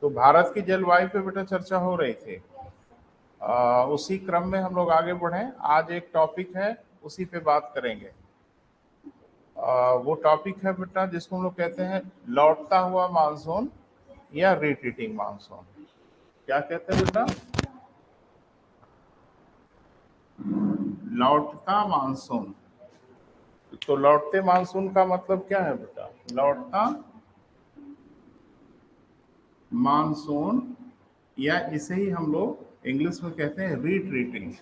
तो भारत की जलवायु पे बेटा चर्चा हो रही थी। उसी क्रम में हम लोग आगे बढ़े। आज एक टॉपिक है, उसी पे बात करेंगे। वो टॉपिक है बेटा जिसको हम लोग कहते हैं लौटता हुआ मानसून या रिट्रीटिंग मानसून। क्या कहते हैं बेटा? लौटता मानसून। तो लौटते मानसून का मतलब क्या है बेटा? लौटता मानसून, या इसे ही हम लोग इंग्लिश में कहते हैं रिट्रीटिंग।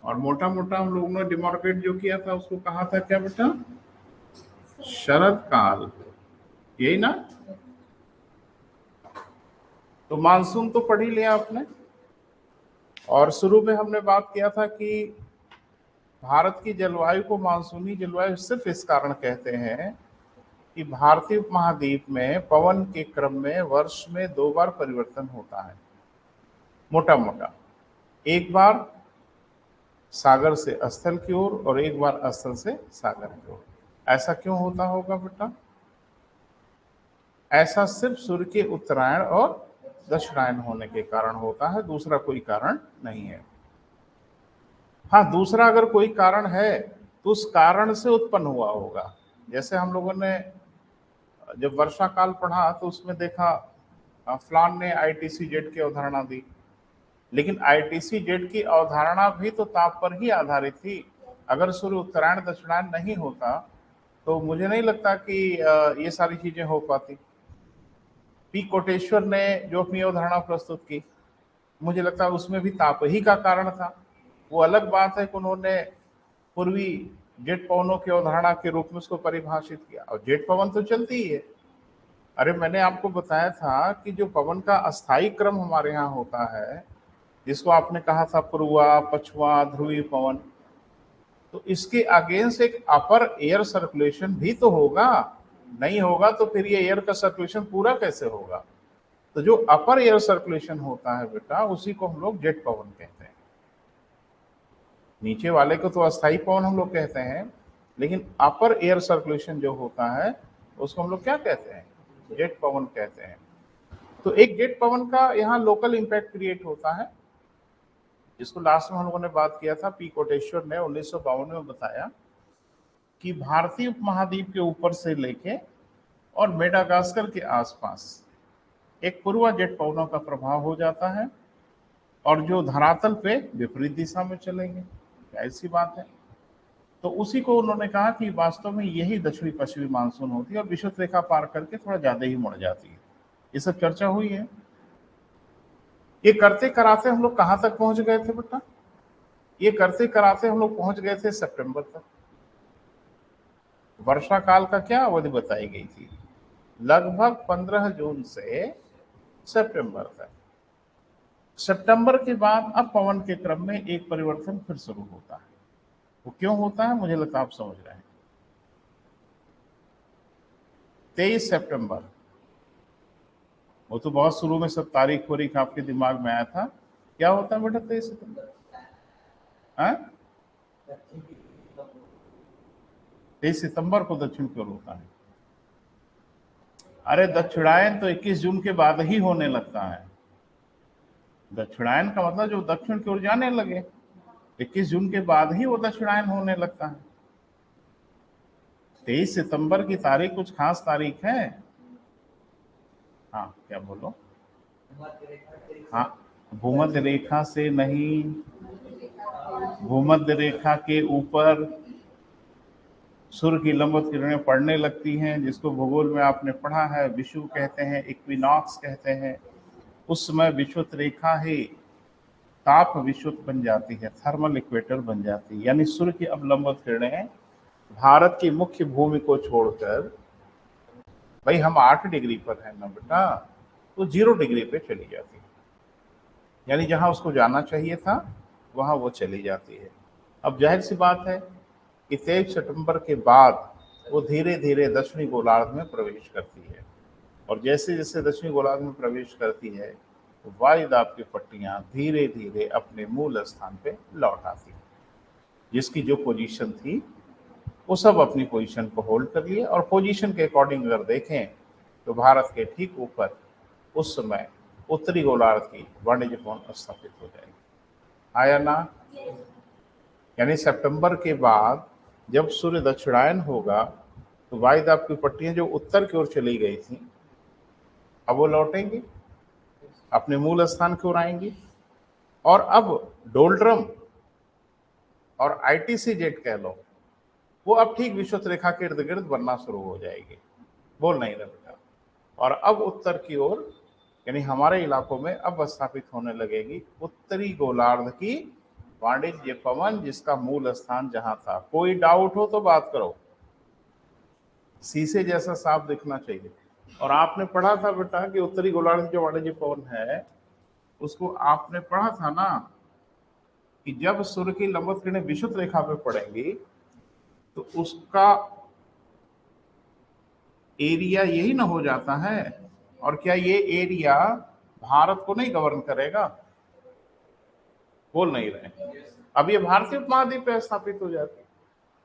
और मोटा मोटा हम लोगों ने डिमार्केट जो किया था उसको कहा था क्या बेटा? शरद काल, यही ना? तो मानसून तो पढ़ ही लिया आपने। और शुरू में हमने बात किया था कि भारत की जलवायु को मानसूनी जलवायु सिर्फ इस कारण कहते हैं कि भारतीय उपमहाद्वीप में पवन के क्रम में वर्ष में 2 बार परिवर्तन होता है। मोटा मोटा एक बार सागर से स्थल की ओर और एक बार स्थल से सागर की ओर। ऐसा क्यों होता होगा बेटा? ऐसा सिर्फ सूर्य के उत्तरायण और दक्षिणायन होने के कारण होता है, दूसरा कोई कारण नहीं है। हाँ, दूसरा अगर कोई कारण है तो उस कारण से उत्पन्न हुआ होगा। जैसे हम लोगों ने जब वर्षा काल पढ़ा तो उसमें देखा फ्लान ने आईटीसी जेड की अवधारणा दी, लेकिन आईटीसी जेड की अवधारणा भी तो ताप पर ही आधारित थी। अगर सूर्य उत्तरायण दक्षिणायन नहीं होता तो मुझे नहीं लगता कि ये सारी चीजें हो पाती। पी कोटेश्वर ने जो अपनी अवधारणा प्रस्तुत की, मुझे लगता है उसमें भी ताप ही का कारण था। वो अलग बात है कि उन्होंने पूर्वी जेट पवनों की अवधारणा के रूप में उसको परिभाषित किया, और जेट पवन तो चलती ही है। अरे मैंने आपको बताया था कि जो पवन का अस्थायी क्रम हमारे यहाँ होता है, जिसको आपने कहा था पूर्वा पछुआ ध्रुवी पवन, तो इसके अगेंस्ट एक अपर एयर सर्कुलेशन भी तो होगा। नहीं होगा तो फिर ये एयर का सर्कुलेशन पूरा कैसे होगा? तो जो अपर एयर सर्कुलेशन होता है बेटा, उसी को हम लोग जेट पवन कहते हैं। नीचे वाले को तो अस्थायी पवन हम लोग कहते हैं, लेकिन अपर एयर सर्कुलेशन जो होता है उसको हम लोग क्या कहते हैं? जेट पवन कहते हैं। तो एक जेट पवन का यहाँ लोकल इंपैक्ट क्रिएट होता है, जिसको लास्ट में हम लोगों ने बात किया था। पी कोटेश्वर ने 1952 में बताया कि भारतीय उपमहाद्वीप के ऊपर से लेके और मेडागास्कर के आसपास एक पूर्वा जेट पवनों का प्रभाव हो जाता है, और जो धरातल पे विपरीत दिशा में चलेंगे। ऐसी बात है। तो उसी को उन्होंने कहा कि वास्तव में यही दक्षिणी पश्चिमी मानसून होती है, और विषुवत रेखा पार करके थोड़ा ज्यादा ही मुड़ जाती है। ये सब चर्चा हुई है। ये करते कराते हम लोग कहाँ तक पहुंच गए थे बेटा? ये करते कराते हम लोग पहुंच गए थे सितंबर तक। वर्षा काल का क्या अवधि बताई गई थी? लगभग 15 जून से सितंबर तक। सितंबर के बाद अब पवन के क्रम में एक परिवर्तन फिर शुरू होता है। वो क्यों होता है? मुझे लगता है आप समझ रहे हैं। 23 सितंबर, वो तो बहुत शुरू में सब तारीख वारीख आपके दिमाग में आया था। क्या होता है बेटा 23 सितंबर? 23 सितंबर को दक्षिण की ओर होता है। अरे दक्षिणायन तो 21 जून के बाद ही होने लगता है। दक्षिणायन का मतलब जो दक्षिण की ओर जाने लगे, 21 जून के बाद ही वो दक्षिणायन होने लगता है। 23 सितंबर की तारीख कुछ खास तारीख है? हाँ, क्या बोलो? हाँ, भूमध्य रेखा से नहीं, भूमध्य रेखा के ऊपर सूर्य की लंबवत किरणें पड़ने लगती हैं, जिसको भूगोल में आपने पढ़ा है, विषुव कहते हैं, इक्विनॉक्स कहते हैं। उस समय विषुवत रेखा ही ताप विषुवत बन जाती है, थर्मल इक्वेटर बन जाती है। यानी सूर्य की अब लंबवत किरणें भारत की मुख्य भूमि को छोड़कर, भाई हम 8 डिग्री पर हैं ना बेटा, तो 0 डिग्री पे चली जाती है। यानी जहां उसको जाना चाहिए था वहां वो चली जाती है। अब जाहिर सी बात है कि 23 सितंबर के बाद वो धीरे धीरे दक्षिणी गोलार्ध में प्रवेश करती है, और जैसे जैसे दक्षिणी गोलार्ध में प्रवेश करती है वायु दाब की पट्टियां धीरे धीरे अपने मूल स्थान पे लौट आती हैं। जिसकी जो पोजीशन थी वो सब अपनी पोजीशन को होल्ड कर लिए, और पोजीशन के अकॉर्डिंग अगर देखें तो भारत के ठीक ऊपर उस समय उत्तरी गोलार्ध की वाणिज्य पवन स्थापित हो जाएगी। आया ना? यानी सितंबर के बाद जब सूर्य दक्षिणायन होगा तो वायु दाब की पट्टियां जो उत्तर की ओर चली गई थी अब वो लौटेंगी, अपने मूल स्थान की ओर आएंगी, और अब डोल्ड्रम और आईटीसी जेट कह लो, वो अब ठीक विषुवत रेखा के इर्द गिर्द बनना शुरू हो जाएगी। बोल नहीं रहे बेटा। और अब उत्तर की ओर यानी हमारे इलाकों में अब स्थापित होने लगेगी उत्तरी गोलार्ध की वाणिज्य पवन, जिसका मूल स्थान जहां था। कोई डाउट हो तो बात करो, शीशे जैसा साफ दिखना चाहिए। और आपने पढ़ा था बेटा कि उत्तरी गोलार्ध जो वाणिज्य पवन है उसको आपने पढ़ा था ना कि जब सूर्य की लंबवत किरणें विषुवत रेखा पे पड़ेंगी तो उसका एरिया यही ना हो जाता है। और क्या ये एरिया भारत को नहीं गवर्न करेगा? बोल नहीं रहे। अब ये भारतीय उपमहाद्वीप में स्थापित हो जाती है।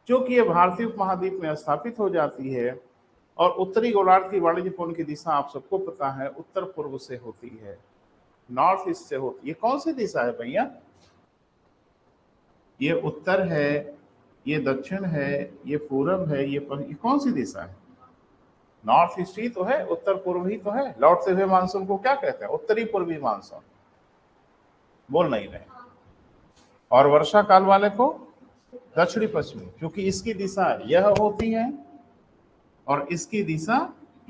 क्योंकि ये भारतीय उपमहाद्वीप में स्थापित हो जाती है और उत्तरी गोलार्ध की वाणिज्य पवन की दिशा आप सबको पता है उत्तर पूर्व से होती है, नॉर्थ ईस्ट से होती है। कौन सी दिशा है भैया? ये उत्तर है, ये दक्षिण है, ये पूरब है, ये कौन सी दिशा है? नॉर्थ ईस्ट ही तो है, उत्तर पूर्व ही तो है। लौटते हुए मानसून को क्या कहते हैं? उत्तरी पूर्वी मानसून। बोल नहीं रहे। और वर्षा काल वाले को दक्षिणी पश्चिमी, क्योंकि इसकी दिशा यह होती है और इसकी दिशा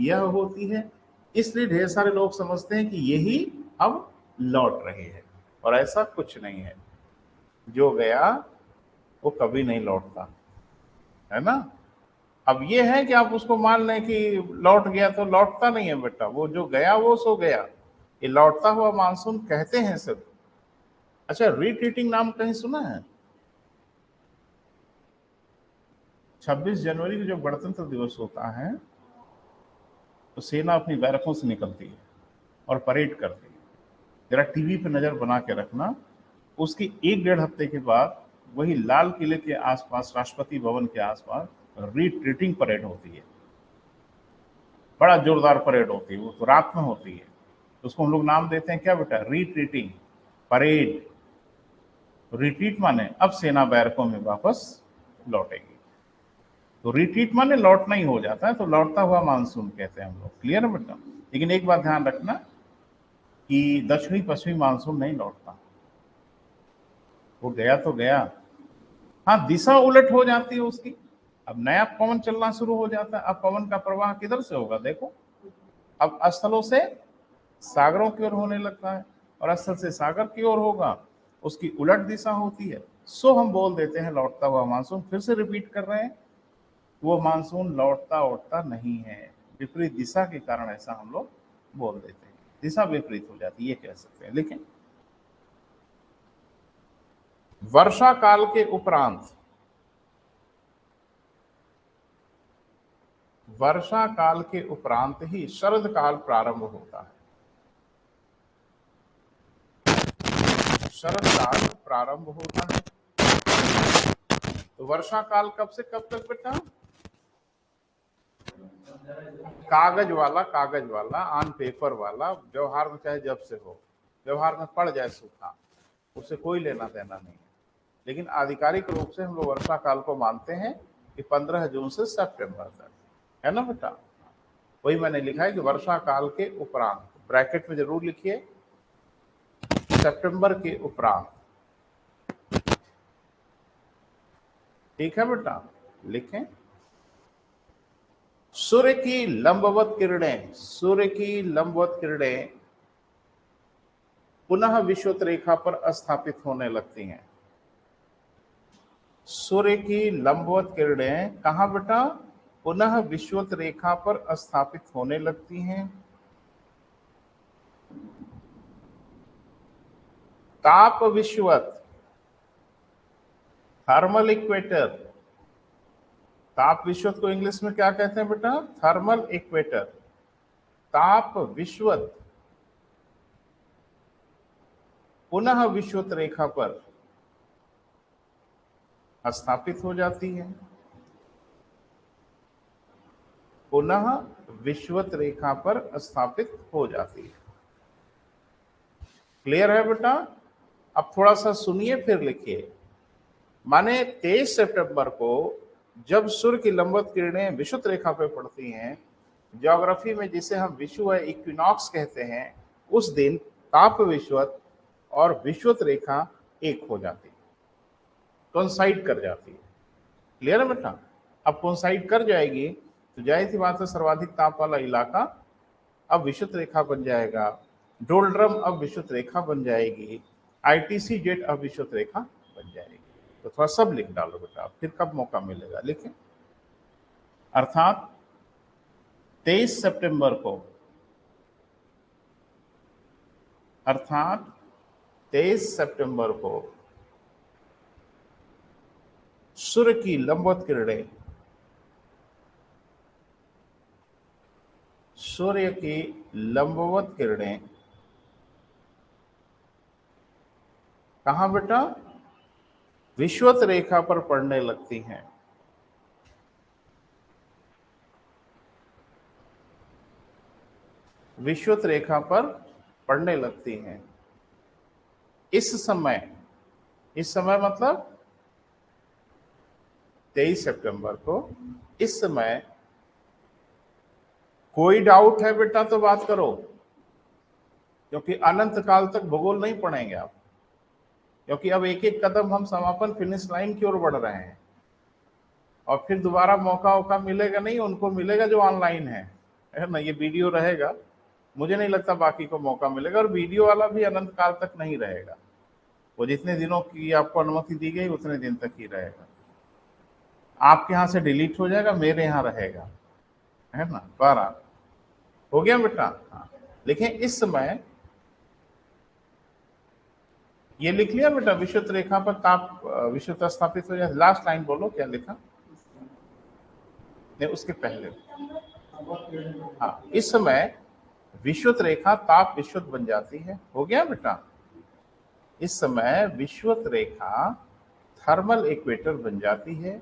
यह होती है, इसलिए ढेर सारे लोग समझते हैं कि यही अब लौट रहे हैं, और ऐसा कुछ नहीं है। जो गया वो कभी नहीं लौटता, है ना? अब ये है कि आप उसको मान लें कि लौट गया, तो लौटता नहीं है बेटा। वो जो गया वो सो गया। ये लौटता हुआ मानसून कहते हैं सब। अच्छा, रिट्रीटिंग नाम कहीं सुना है? 26 जनवरी को जब गणतंत्र दिवस होता है तो सेना अपनी बैरकों से निकलती है और परेड करती है। जरा टीवी पे नजर बना के रखना, उसके 1-1.5 हफ्ते के बाद वही लाल किले के आसपास, राष्ट्रपति भवन के आसपास रिट्रीटिंग परेड होती है। बड़ा जोरदार परेड होती है, वो तो रात में होती है। तो उसको हम लोग नाम देते हैं क्या बेटा? Retreating parade. रिट्रीट माने अब सेना बैरकों में वापस लौटेगी। तो रिट्रीट माने लौटना ही हो जाता है, तो लौटता हुआ मानसून कहते हैं हम लोग। क्लियर है बेटा? लेकिन एक बात ध्यान रखना कि दक्षिणी पश्चिमी मानसून नहीं लौटता, वो गया तो गया। हाँ, दिशा उलट हो जाती है उसकी। अब नया पवन चलना शुरू हो जाता है। अब पवन का प्रवाह किधर से होगा? देखो, अब स्थलों से सागरों की ओर होने लगता है, और स्थल से सागर की ओर होगा, उसकी उलट दिशा होती है। सो हम बोल देते हैं लौटता हुआ मानसून। फिर से रिपीट कर रहे हैं, वो मानसून लौटता उठता नहीं है, विपरीत दिशा के कारण ऐसा हम लोग बोल देते हैं। दिशा विपरीत हो जाती है, ये कह सकते हैं। लेकिन वर्षा काल के उपरांत, वर्षा काल के उपरांत ही शरद काल प्रारंभ होता है। शरद काल प्रारंभ होता है। तो वर्षा काल कब से कब तक बेटा? कागज वाला ऑन पेपर वाला, व्यवहार में चाहे जब से हो, व्यवहार में पड़ जाए सूखा, उससे कोई लेना देना नहीं है। लेकिन आधिकारिक रूप से हम लोग वर्षा काल को मानते हैं कि 15 जून से सितंबर तक, है ना बेटा? वही मैंने लिखा है कि वर्षा काल के उपरांत, ब्रैकेट में जरूर लिखिए, सितंबर के उपरांत। ठीक है बेटा? लिखें। सूर्य की लंबवत किरणें, सूर्य की लंबवत किरणें पुनः विषुवत रेखा पर स्थापित होने लगती हैं। सूर्य की लंबवत किरणें कहां बेटा? पुनः विषुवत रेखा पर स्थापित होने लगती हैं। ताप विषुवत, थर्मल इक्वेटर। ताप विषुवत को इंग्लिश में क्या कहते हैं बेटा? Thermal equator. ताप विषुवत पुनः विषुवत रेखा पर स्थापित हो जाती है, पुनः विषुवत रेखा पर स्थापित हो जाती है। क्लियर है बेटा? अब थोड़ा सा सुनिए फिर लिखिए। माने 23 सितंबर को जब सूर्य की लंबवत किरणें विषुवत रेखा पर पड़ती हैं, ज्योग्राफी में जिसे हम विषुव या इक्विनॉक्स कहते हैं, उस दिन ताप विषुवत और विषुवत रेखा एक हो जाती है, कोइंसाइड कर जाती है। क्लियर है बेटा? अब कोइंसाइड कर जाएगी तो जाहिर सी बात है सर्वाधिक ताप वाला इलाका अब विषुवत रेखा बन जाएगा, डोलड्रम अब विषुवत रेखा बन जाएगी, आईटीसी जेट अब विषुवत रेखा बन जाएगी। तो थोड़ा सब लिख डालो बेटा, फिर कब मौका मिलेगा लिखें। अर्थात 23 सितंबर को, अर्थात 23 सितंबर को सूर्य की लंबवत किरणें, सूर्य की लंबवत किरणें कहां बेटा? विषुवत रेखा पर पड़ने लगती हैं। विषुवत रेखा पर पड़ने लगती हैं। इस समय मतलब 23 सितंबर को, इस समय कोई डाउट है बेटा तो बात करो, क्योंकि अनंत काल तक भूगोल नहीं पढ़ेंगे आप, क्योंकि अब एक एक कदम हम समापन फिनिश लाइन की ओर बढ़ रहे हैं और फिर दोबारा मौका मिलेगा नहीं, उनको मिलेगा जो ऑनलाइन है ना। ये वीडियो रहेगा, मुझे नहीं लगता बाकी को मौका मिलेगा, और वीडियो वाला भी अनंत काल तक नहीं रहेगा। वो जितने दिनों की आपको अनुमति दी गई उतने दिन तक ही रहेगा। आपके यहां से डिलीट हो जाएगा, मेरे यहां रहेगा, है ना। 12 हो गया बेटा? हाँ, लिखें इस समय, ये लिख लिया बेटा, विषुवत रेखा पर ताप विषुवत स्थापित हो जाए। लास्ट लाइन बोलो क्या लिखा? नहीं, उसके पहले। हाँ, इस समय विषुवत रेखा ताप विषुवत बन जाती है। हो गया बेटा? इस समय विषुवत रेखा थर्मल इक्वेटर बन जाती है।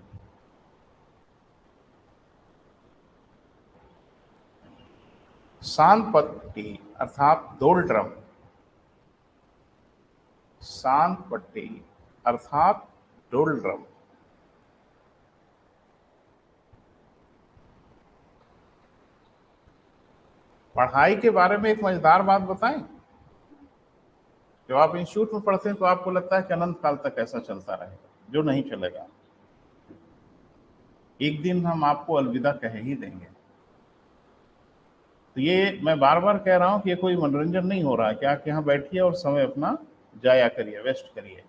शांत पट्टी अर्थात डोलड्रम, शांत पट्टी अर्थात डोलड्रम पढ़ाई के बारे में एक मजेदार बात बताएं। जब आप इंस्टीट्यूट में पढ़ते हैं तो आपको लगता है कि अनंत काल तक ऐसा चलता रहेगा, जो नहीं चलेगा। एक दिन हम आपको अलविदा कह ही देंगे। तो ये मैं बार बार कह रहा हूं कि ये कोई मनोरंजन नहीं हो रहा है कि आप यहाँ बैठिए और समय अपना जाया करिए, वेस्ट करिए।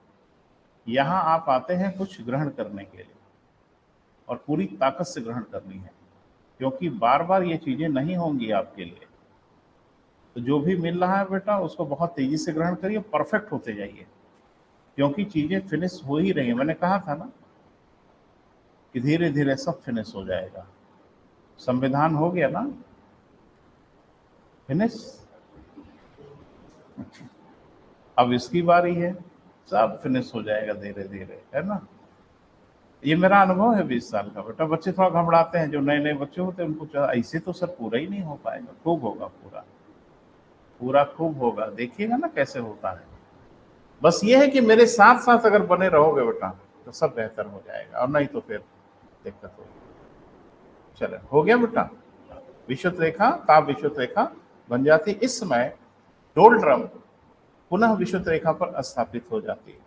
यहाँ आप आते हैं कुछ ग्रहण करने के लिए, और पूरी ताकत से ग्रहण करनी है, क्योंकि बार बार ये चीजें नहीं होंगी आपके लिए। तो जो भी मिल रहा है बेटा उसको बहुत तेजी से ग्रहण करिए, परफेक्ट होते जाइए, क्योंकि चीजें फिनिश हो ही रही है। मैंने कहा था ना कि धीरे धीरे सब फिनिश हो जाएगा। संविधान हो गया ना फिनिश, अब इसकी बारी है, सब फिनिश हो जाएगा धीरे धीरे, है ना। ये मेरा अनुभव है 20 साल का बेटा। बच्चे थोड़ा घबराते हैं, जो नए नए बच्चे होते हैं उनको ऐसे तो सर पूरा ही नहीं हो पाएगा। खूब होगा, पूरा पूरा खूब होगा, देखिएगा ना कैसे होता है। बस ये है कि मेरे साथ साथ अगर बने रहोगे बेटा तो सब बेहतर हो जाएगा, और नहीं तो फिर दिक्कत होगी। चलो, हो गया बेटा? विषुवत रेखा ताप विषुवत रेखा बन जाती, इस समय डोलड्रम पुनः विषुवत रेखा पर स्थापित हो जाती है।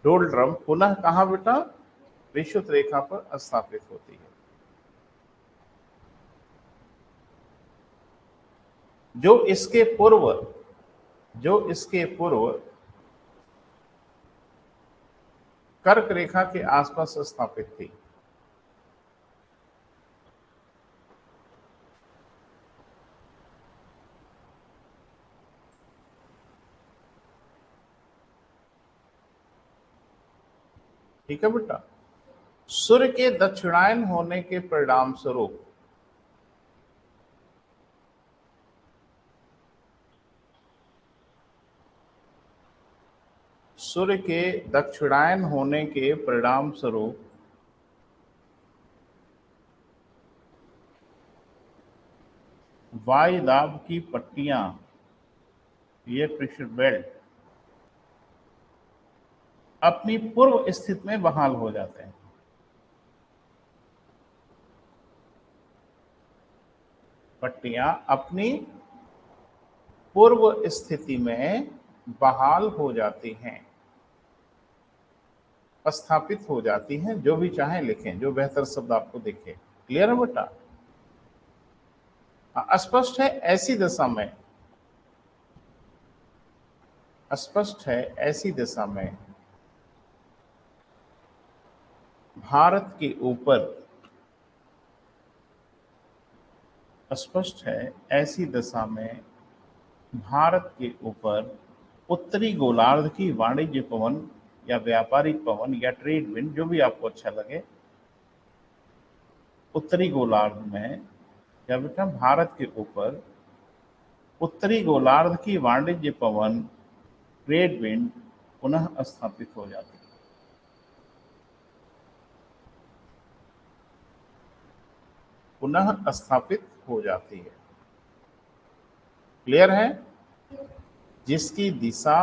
डोलड्रम पुनः कहां बेटा? विषुवत रेखा पर स्थापित होती है। जो इसके पूर्व कर्क रेखा के आसपास स्थापित थी। ठीक है बेटा? सूर्य के दक्षिणायन होने के परिणाम स्वरूप सूर्य के दक्षिणायन होने के परिणाम स्वरूप वायुदाब की पट्टियां, ये प्रेशर बेल्ट, अपनी पूर्व स्थिति में बहाल हो जाते हैं। पट्टियां अपनी पूर्व स्थिति में बहाल हो जाती हैं, स्थापित हो जाती हैं, जो भी चाहे लिखें, जो बेहतर शब्द आपको दिखे। क्लियर है बेटा? स्पष्ट है ऐसी दशा में, स्पष्ट है ऐसी दिशा में भारत के ऊपर, स्पष्ट है ऐसी दशा में भारत के ऊपर उत्तरी गोलार्ध की वाणिज्य पवन या व्यापारिक पवन या ट्रेड विंड, जो भी आपको अच्छा लगे, उत्तरी गोलार्ध में या बेटा भारत के ऊपर उत्तरी गोलार्ध की वाणिज्य पवन, ट्रेड विंड पुनः स्थापित हो जाती है। पुनः स्थापित हो जाती है। क्लियर है? जिसकी दिशा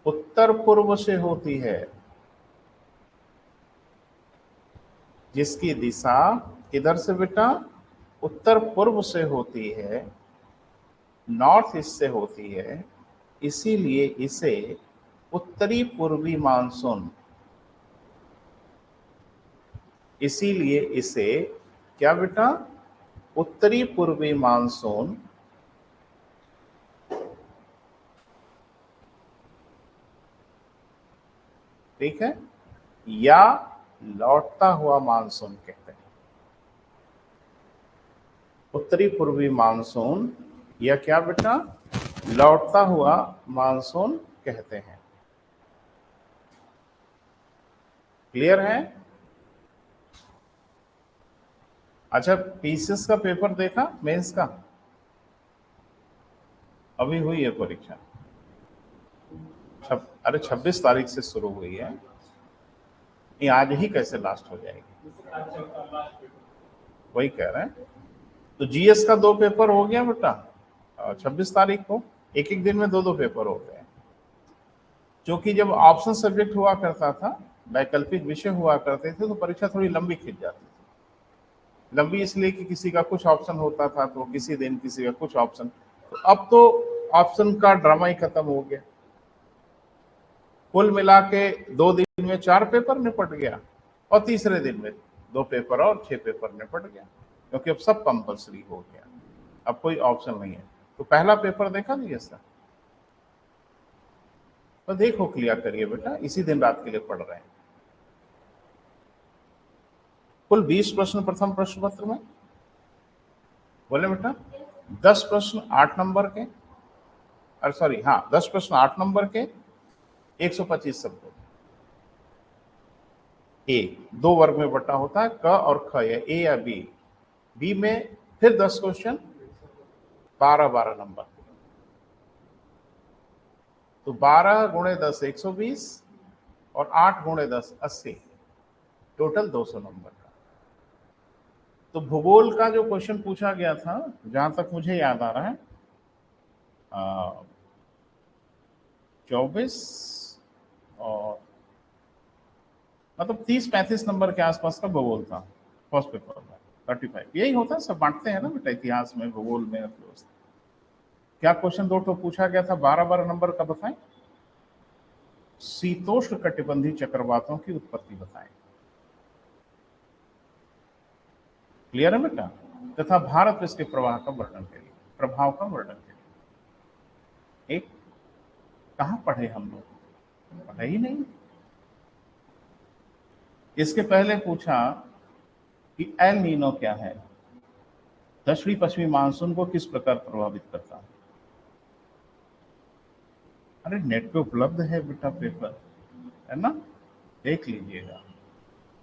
उत्तर पूर्व से होती है, जिसकी दिशा किधर से बेटा? उत्तर पूर्व से होती है, नॉर्थ ईस्ट से होती है, इसीलिए इसे उत्तरी पूर्वी मानसून, इसीलिए इसे क्या बेटा? उत्तरी पूर्वी मानसून ठीक है, या लौटता हुआ मानसून कहते हैं। उत्तरी पूर्वी मानसून या क्या बेटा? लौटता हुआ मानसून कहते हैं। क्लियर है? अच्छा, पीसीएस का पेपर देखा, मेंस का? अभी हुई है परीक्षा? अरे 26 तारीख से शुरू हुई है, ये आज ही कैसे लास्ट हो जाएगी? वही कह रहे हैं। तो जीएस का 2 पेपर हो गया बेटा 26 तारीख को, एक एक दिन में 2 पेपर हो गए। क्योंकि जब ऑप्शन सब्जेक्ट हुआ करता था, वैकल्पिक विषय हुआ करते थे, तो परीक्षा थोड़ी लंबी खिंच जाती थी। लंबी इसलिए कि किसी का कुछ ऑप्शन होता था तो किसी दिन किसी का कुछ ऑप्शन, तो अब तो ऑप्शन का ड्रामा ही खत्म हो गया। कुल मिला के 2 दिन में 4 पेपर निपट गया और तीसरे दिन में 2 पेपर और 6 पेपर निपट गया, क्योंकि अब सब कंपल्सरी हो गया, अब कोई ऑप्शन नहीं है। तो पहला पेपर देखा नहीं सर? तो देखो, क्लियर करिए बेटा, इसी दिन रात के लिए पढ़ रहे हैं। कुल 20 प्रश्न प्रथम प्रश्न पत्र में, बोले बेटा 10 प्रश्न 8 नंबर के, अरे सॉरी हाँ 10 प्रश्न 8 नंबर के, 125 शब्दों। ए 2 वर्ग में बटा होता है, क और ख, या ए या बी। बी में फिर 10 क्वेश्चन 12 नंबर। तो 12 गुणे 10 120 और 8 गुणे 10 80, टोटल 200 नंबर का। तो भूगोल का जो क्वेश्चन पूछा गया था, जहां तक मुझे याद आ रहा है 24 और मतलब 30-35 नंबर के आसपास का भूगोल था फर्स्ट पेपर में। 35 यही होता है, सब बांटते हैं ना बेटा, इतिहास में, भूगोल में, अर्थव्यवस्था। क्या क्वेश्चन 2 तो पूछा गया था 12 नंबर का, बताएं। शीतोष्ण कटिबंधीय चक्रवातों की उत्पत्ति बताएं। क्लियर है बेटा? तथा भारत में इसके प्रवाह का वर्णन करिए, प्रभाव का वर्णन करिए। एक कहां पढ़े हम लोग? पढ़े ही नहीं। इसके पहले पूछा कि एल नीनो क्या है, दक्षिणी पश्चिमी मानसून को किस प्रकार प्रभावित करता है। अरे नेट पे उपलब्ध है बेटा पेपर, है ना, देख लीजिएगा।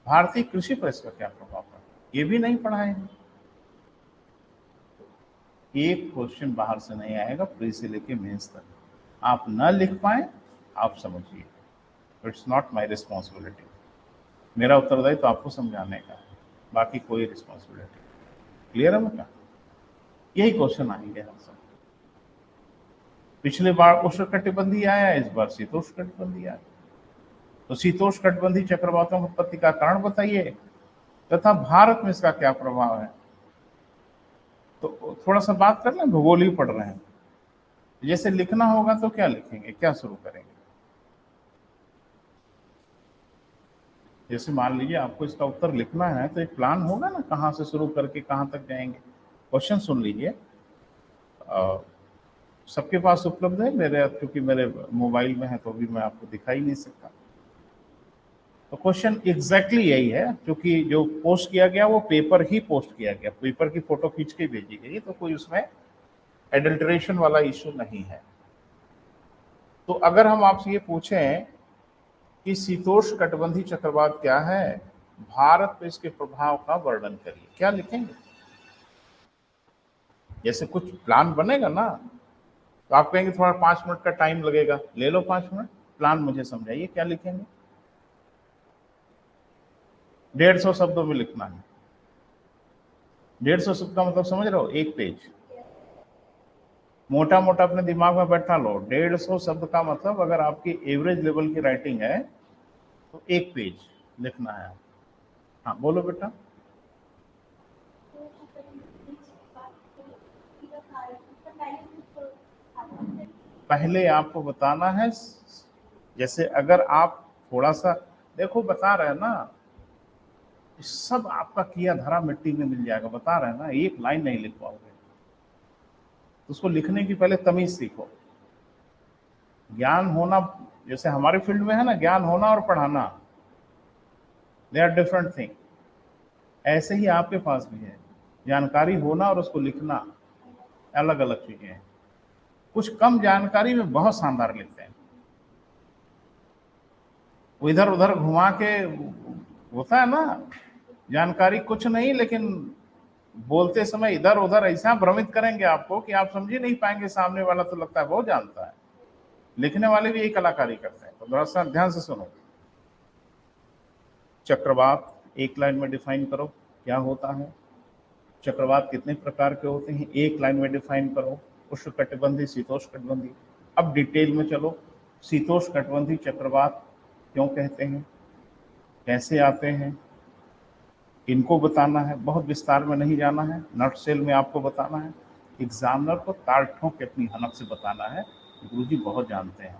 भारतीय कृषि पर इसका क्या प्रभाव है, ये भी नहीं पढ़ाए हैं। एक क्वेश्चन बाहर से नहीं आएगा प्री से लेके मेंस तक। आप न लिख पाए आप समझिए, इट्स नॉट माय रिस्पॉन्सिबिलिटी। मेरा उत्तरदायित्व तो आपको समझाने का, बाकी कोई रिस्पॉन्सिबिलिटी। क्लियर है बेटा? यही क्वेश्चन आएंगे हम सब। पिछले बार उष्णकटिबंधीय आया, इस बार शीतोष्णकटिबंधीय आया। तो शीतोष्णकटिबंधीय चक्रवातों की उत्पत्ति का कारण बताइए तथा भारत में इसका क्या प्रभाव है। तो थोड़ा सा बात कर लें, भूगोल ही पढ़ रहे हैं। जैसे लिखना होगा तो क्या लिखेंगे, क्या शुरू करेंगे? जैसे मान लीजिए आपको इसका उत्तर लिखना है तो एक प्लान होगा ना, कहाँ से शुरू करके कहाँ तक जाएंगे। क्वेश्चन सुन लीजिए, सबके पास उपलब्ध है, मेरे क्योंकि मेरे मोबाइल में है तो भी मैं आपको दिखाई नहीं सकता। तो क्वेश्चन एग्जैक्टली यही है, क्योंकि जो पोस्ट किया गया वो पेपर ही पोस्ट किया गया, पेपर की फोटो खींच के भेजी गई, तो कोई उसमें एडल्ट्रेशन वाला इशू नहीं है। तो अगर हम आपसे ये पूछें कि शीतोष्ण कटिबंधीय चक्रवात क्या है, भारत पे इसके प्रभाव का वर्णन करिए, क्या लिखेंगे? जैसे कुछ प्लान बनेगा ना, तो आप कहेंगे थोड़ा 5 मिनट का टाइम लगेगा, ले लो 5 मिनट, प्लान मुझे समझाइए, क्या लिखेंगे? 150 शब्दों में लिखना है। 150 शब्द का मतलब समझ रहे हो? एक पेज। मोटा मोटा अपने दिमाग में बैठा लो, 150 शब्द का मतलब अगर आपकी एवरेज लेवल की राइटिंग है तो एक पेज लिखना है। हाँ बोलो बेटा। पहले आपको बताना है, जैसे अगर आप थोड़ा सा देखो, बता रहे हैं ना, सब आपका किया धरा मिट्टी में मिल जाएगा, बता रहे हैं ना, एक लाइन नहीं लिख पाओगे। तो उसको लिखने की पहले तमीज सीखो। ज्ञान होना, जैसे हमारे फील्ड में है ना, ज्ञान होना और पढ़ाना, दे आर डिफरेंट थिंग। ऐसे ही आपके पास भी है, जानकारी होना और उसको लिखना अलग अलग चीजें हैं। कुछ कम जानकारी में बहुत शानदार लिखते हैं, वो इधर उधर घुमा के, होता है ना, जानकारी कुछ नहीं लेकिन बोलते समय इधर उधर ऐसा भ्रमित करेंगे आपको कि आप समझ ही नहीं पाएंगे, सामने वाला तो लगता है वो जानता है। लिखने वाले भी यही कलाकारी करते हैं। तो थोड़ा सा ध्यान से सुनो। चक्रवात एक लाइन में डिफाइन करो क्या होता है, चक्रवात कितने प्रकार के होते हैं एक लाइन में डिफाइन करो, उष्णकटिबंधीय शीतोष्णकटिबंधीय। अब डिटेल में चलो, शीतोष्णकटिबंधीय चक्रवात क्यों कहते हैं, कैसे आते हैं, इनको बताना है, बहुत विस्तार में नहीं जाना है, नट सेल में आपको बताना है। एग्जामिनर को ताल ठोक के अपनी हनक से बताना है, गुरुजी बहुत जानते हैं।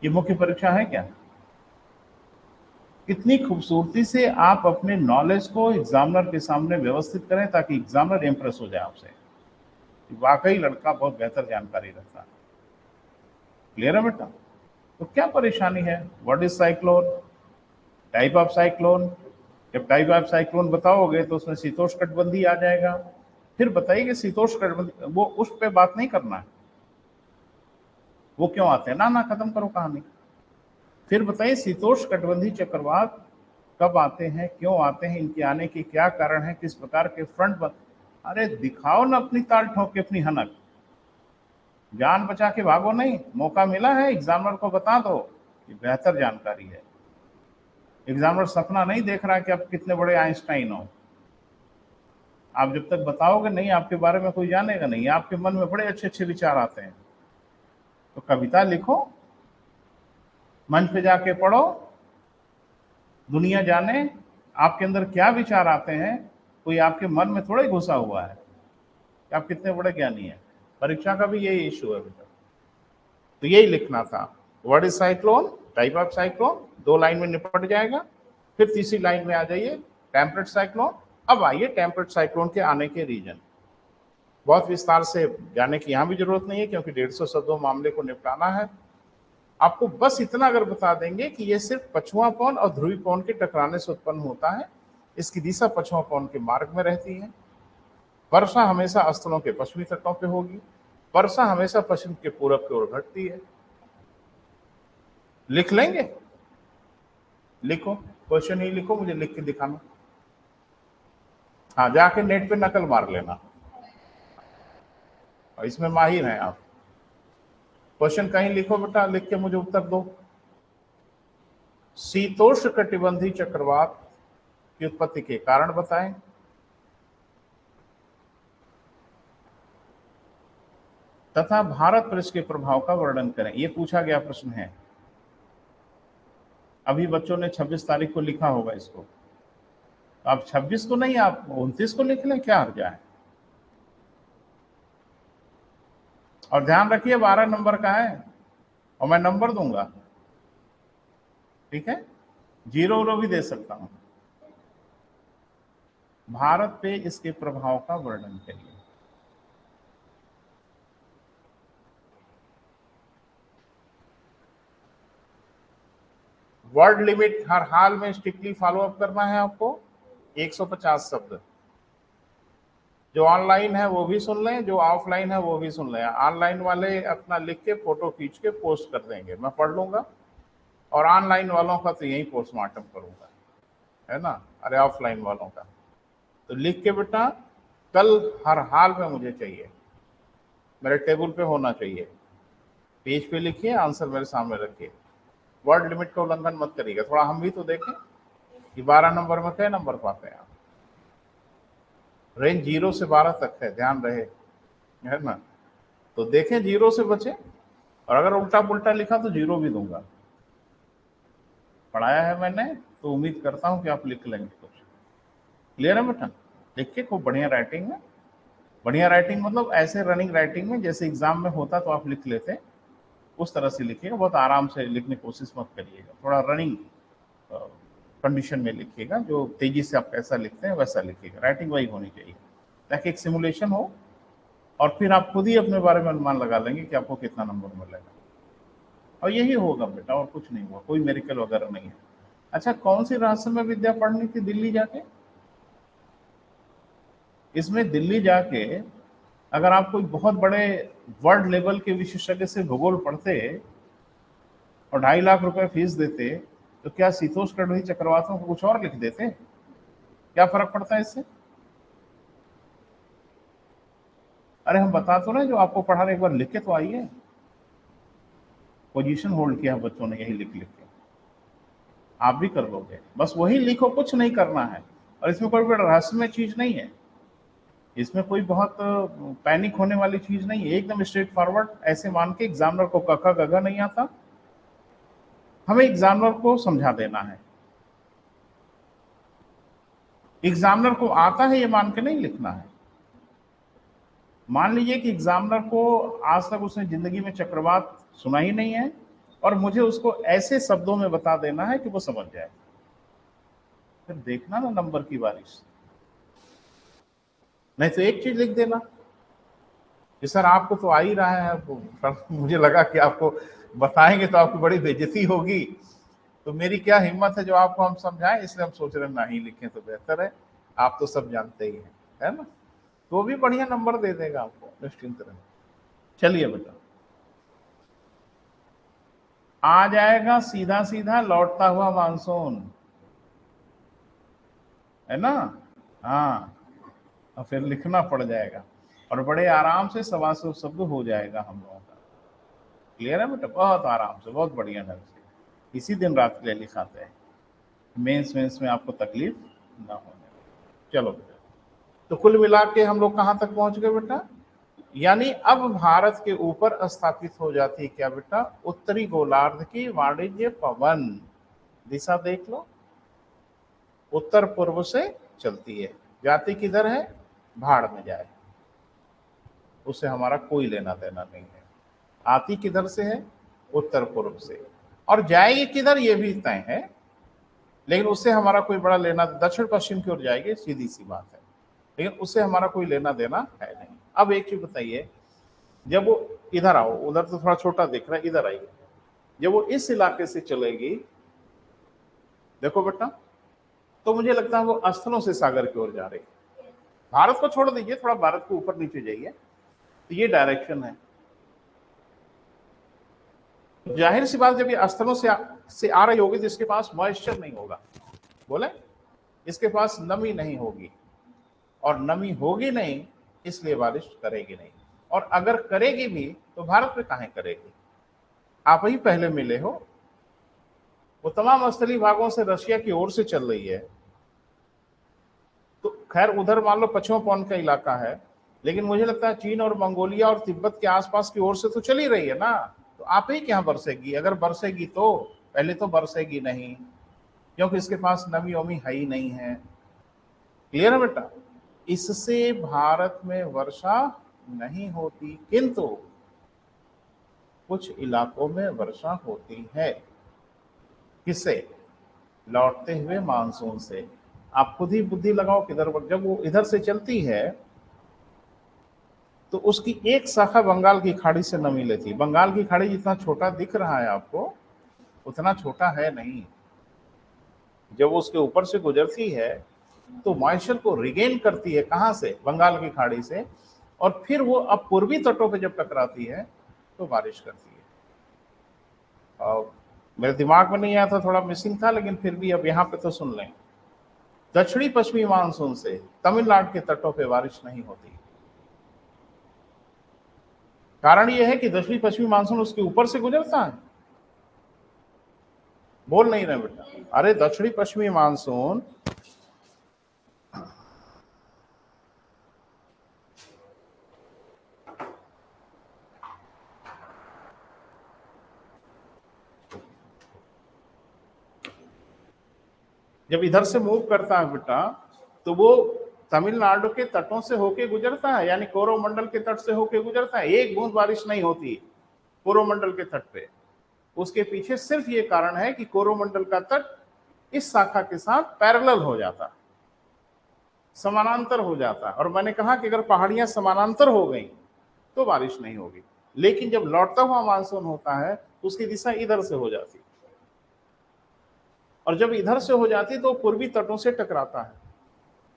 ये मुख्य परीक्षा है क्या? कितनी खूबसूरती से आप अपने नॉलेज को एग्जामिनर के सामने व्यवस्थित करें ताकि एग्जामिनर इंप्रेस हो जाए आपसे, वाकई लड़का बहुत बेहतर जानकारी रखता है। क्लियर है बेटा? तो क्या परेशानी है? What is cyclone, type of cyclone. जब टाइप ऑफ साइक्लोन बताओगे तो उसमें शीतोष्णकटिबंधीय आ जाएगा। फिर बताइए कि शीतोष्णकटिबंधीय, वो उस पे बात नहीं करना है, वो क्यों आते हैं ना, ना खत्म करो कहानी। फिर बताइए शीतोष्णकटिबंधीय चक्रवात कब आते हैं, क्यों आते हैं, इनके आने के क्या कारण है, किस प्रकार के फ्रंट बन। अरे दिखाओ ना अपनी ताल ठोक के अपनी हनक, जान बचा के भागो नहीं। मौका मिला है, एग्जामिनर को बता दो, ये बेहतर जानकारी है। एग्जामिनर सपना नहीं देख रहा है कि आप कितने बड़े आइंस्टाइन हो। आप जब तक बताओगे नहीं, आपके बारे में कोई जानेगा नहीं। आपके मन में बड़े अच्छे अच्छे विचार आते हैं, तो कविता लिखो, मंच पे जाके पढ़ो, दुनिया जाने आपके अंदर क्या विचार आते हैं। कोई आपके मन में थोड़ा ही घुसा हुआ है कि आप कितने बड़े ज्ञानी हैं। परीक्षा का भी यही इशू है बेटा। तो यही लिखना था, what is cyclone, type of cyclone, 2 line में निपट जाएगा। फिर तीसरी लाइन में आ जाइए, टेम्परेट साइक्लोन। अब आइए टेम्परेट साइक्लोन के आने के रीजन। बहुत विस्तार से जाने की यहाँ भी जरूरत नहीं है, क्योंकि 150 शब्दों मामले को निपटाना है। आपको बस इतना अगर बता देंगे कि ये सिर्फ पछुआ पवन और ध्रुवी पवन के टकराने से उत्पन्न होता है, इसकी दिशा पछुआ पवन के मार्ग में रहती है, वर्षा हमेशा स्थलों के पश्चिमी तटों पे होगी, वर्षा हमेशा पश्चिम के पूरब की ओर घटती है। लिख लेंगे? लिखो, क्वेश्चन ही लिखो, मुझे लिख के दिखाना। हाँ, जाके नेट पे नकल मार लेना। और इसमें माहिर हैं आप। क्वेश्चन कहीं लिखो बेटा, लिख के मुझे उत्तर दो। शीतोष्ण कटिबंधीय चक्रवात की उत्पत्ति के कारण बताएं। तथा भारत पर इसके प्रभाव का वर्णन करें। ये पूछा गया प्रश्न है। अभी बच्चों ने 26 तारीख को लिखा होगा इसको। आप 26 को नहीं, आप 29 को लिख लें, क्या हर्जा है। और ध्यान रखिए 12 नंबर का है और मैं नंबर दूंगा, ठीक है। 0 भी दे सकता हूं। भारत पे इसके प्रभाव का वर्णन करिए। वर्ड लिमिट हर हाल में स्ट्रिक्टली फॉलो अप करना है आपको। 150 शब्द। जो ऑनलाइन है वो भी सुन लें, जो ऑफलाइन है वो भी सुन लें। ऑनलाइन वाले अपना लिख के फोटो खींच के पोस्ट कर देंगे, मैं पढ़ लूंगा। और ऑनलाइन वालों का तो यही पोस्टमार्टम करूंगा, है ना। अरे ऑफलाइन वालों का तो लिख के बेटा कल हर हाल में मुझे चाहिए, मेरे टेबल पे होना चाहिए। पेज पे लिखिए, आंसर मेरे सामने रखिए। वर्ड लिमिट का उल्लंघन मत करिएगा। थोड़ा हम भी तो देखें कि 12 नंबर में कई नंबर पाते हैं आप। रेंज 0 से 12 तक है, ध्यान रहे, है ना। तो देखें 0 से बचे। और अगर उल्टा पुल्टा लिखा तो 0 भी दूंगा। पढ़ाया है मैंने तो उम्मीद करता हूं कि आप लिख लेंगे कुछ। क्लियर है बेटा। लिख के खूब बढ़िया राइटिंग में, बढ़िया राइटिंग मतलब ऐसे रनिंग राइटिंग में जैसे एग्जाम में होता तो आप लिख लेते, उस तरह से लिखिएगा। बहुत आराम से लिखने की कोशिश मत करिएगा, थोड़ा रनिंग कंडीशन में लिखिएगा। जो तेजी से आप कैसा लिखते हैं वैसा लिखिएगा। राइटिंग वही होनी चाहिए ताकि एक सिमुलेशन हो और फिर आप खुद ही अपने बारे में अनुमान लगा लेंगे कि आपको कितना नंबर मिलेगा। और यही होगा बेटा, और कुछ नहीं हुआ, कोई मेडिकल वगैरह नहीं है। अच्छा, कौन सी रहस्यमय विद्या पढ़नी थी दिल्ली जाके? इसमें दिल्ली जाके अगर आप कोई बहुत बड़े वर्ल्ड लेवल के विशेषज्ञ से भूगोल पढ़ते और 2.5 लाख रुपए फीस देते तो क्या शीतोष्ण कटिबंधीय चक्रवातों को कुछ और लिख देते? क्या फर्क पड़ता है इससे? अरे हम बता तो रहे, जो आपको पढ़ा रहे एक बार लिख के तो आइए। पोजीशन होल्ड किया बच्चों ने यही लिख लिख के। आप भी कर लोगे, बस वही लिखो, कुछ नहीं करना है। और इसमें कोई बड़ा रहस्यमय चीज नहीं है, इसमें कोई बहुत पैनिक होने वाली चीज नहीं है। एकदम स्ट्रेट फॉरवर्ड ऐसे मान के एग्जामिनर को कका गगा नहीं आता, हमें एग्जामिनर को समझा देना है। एग्जामिनर को आता है ये मान के नहीं लिखना है। मान लीजिए कि एग्जामिनर को आज तक उसने जिंदगी में चक्रवात सुना ही नहीं है और मुझे उसको ऐसे शब्दों में बता देना है कि वो समझ जाए, फिर देखना ना नंबर की बारिश। नहीं तो एक चीज लिख देना कि सर आपको तो आ ही रहा है, पर मुझे लगा कि आपको बताएंगे तो आपकी बड़ी बेइज्जती होगी, तो मेरी क्या हिम्मत है जो आपको हम समझाएं, इसलिए हम सोच रहे नहीं लिखें तो बेहतर है। आप तो सब जानते ही हैं, है ना। तो भी बढ़िया नंबर दे देगा आपको, निश्चिंत रहे। चलिए बेटा, आ जाएगा सीधा सीधा लौटता हुआ मानसून, है ना। हाँ, और फिर लिखना पड़ जाएगा और बड़े आराम से 125 शब्द हो जाएगा हम लोगों का। क्लियर है बेटा, बहुत आराम से, बहुत बढ़िया ढंग से इसी दिन रात के लिए लिखाते हैं। मेंस में आपको तकलीफ ना होने। चलो बेटा, तो कुल मिला के हम लोग कहां तक पहुंच गए बेटा? यानी अब भारत के ऊपर स्थापित हो जाती है क्या बेटा? उत्तरी गोलार्ध की वाणिज्य पवन दिशा देख लो, उत्तर पूर्व से चलती है, जाती किधर है? भाड़ में जाए, उससे हमारा कोई लेना देना नहीं है। आती किधर से है? उत्तर पूर्व से। और जाएगी किधर ये भी तय है, लेकिन उससे हमारा कोई बड़ा लेना, दक्षिण पश्चिम की ओर जाएगी, सीधी सी बात है, लेकिन उससे हमारा कोई लेना देना है नहीं। अब एक चीज बताइए, जब वो इधर आओ, उधर तो थोड़ा छोटा दिख रहा है, इधर आइए। जब वो इस इलाके से चलेगी, देखो बेटा, तो मुझे लगता है वो स्थलों से सागर की ओर जा रही है। भारत को छोड़ दीजिए, थोड़ा भारत को ऊपर नीचे जाइए, तो ये डायरेक्शन है। जाहिर सी बात, जब ये स्थलों से आ रही होगी तो इसके पास मॉइस्चर नहीं होगा, बोले इसके पास नमी नहीं होगी, और नमी होगी नहीं इसलिए बारिश करेगी नहीं। और अगर करेगी भी तो भारत में काहे करेगी? आप ही पहले मिले हो। वो तमाम स्थलीय भागों से रशिया की ओर से चल रही है। तो खैर उधर मान लो पश्चिम पवन का इलाका है, लेकिन मुझे लगता है चीन और मंगोलिया और तिब्बत के आसपास की ओर से तो चली रही है ना। तो आप ही क्या बरसेगी? अगर बरसेगी तो पहले तो बरसेगी नहीं, क्योंकि इसके पास नमी वमी है ही नहीं है। क्लियर है बेटा? इससे भारत में वर्षा नहीं होती, किंतु कुछ इलाकों में वर्षा होती है। किससे? लौटते हुए मानसून से। आप खुद ही बुद्धि लगाओ किधर, जब वो इधर से चलती है तो उसकी एक शाखा बंगाल की खाड़ी से नमी लेती। बंगाल की खाड़ी जितना छोटा दिख रहा है आपको, उतना छोटा है नहीं। जब वो उसके ऊपर से गुजरती है तो मॉइस्चर को रिगेन करती है। कहां से? बंगाल की खाड़ी से। और फिर वो अब पूर्वी तटों पे जब टकराती है तो बारिश करती है। और मेरे दिमाग में नहीं आया था, थोड़ा मिसिंग था, लेकिन फिर भी अब यहां पे तो सुन लें। दक्षिणी पश्चिमी मानसून से तमिलनाडु के तटों पे बारिश नहीं होती। कारण यह है कि दक्षिणी पश्चिमी मानसून उसके ऊपर से गुजरता है। बोल नहीं रहे बेटा? अरे दक्षिणी पश्चिमी मानसून जब इधर से मूव करता है बेटा, तो वो तमिलनाडु के तटों से होके गुजरता है, यानी कोरोमंडल के तट से होके गुजरता है। एक बूंद बारिश नहीं होती कोरोमंडल के तट पे। उसके पीछे सिर्फ ये कारण है कि कोरोमंडल का तट इस शाखा के साथ पैरेलल हो जाता, समानांतर हो जाता। और मैंने कहा कि अगर पहाड़ियां समानांतर हो गई तो बारिश नहीं होगी, लेकिन जब लौटता हुआ मानसून होता है तो उसकी दिशा इधर से हो जाती, और जब इधर से हो जाती तो पूर्वी तटों से टकराता है।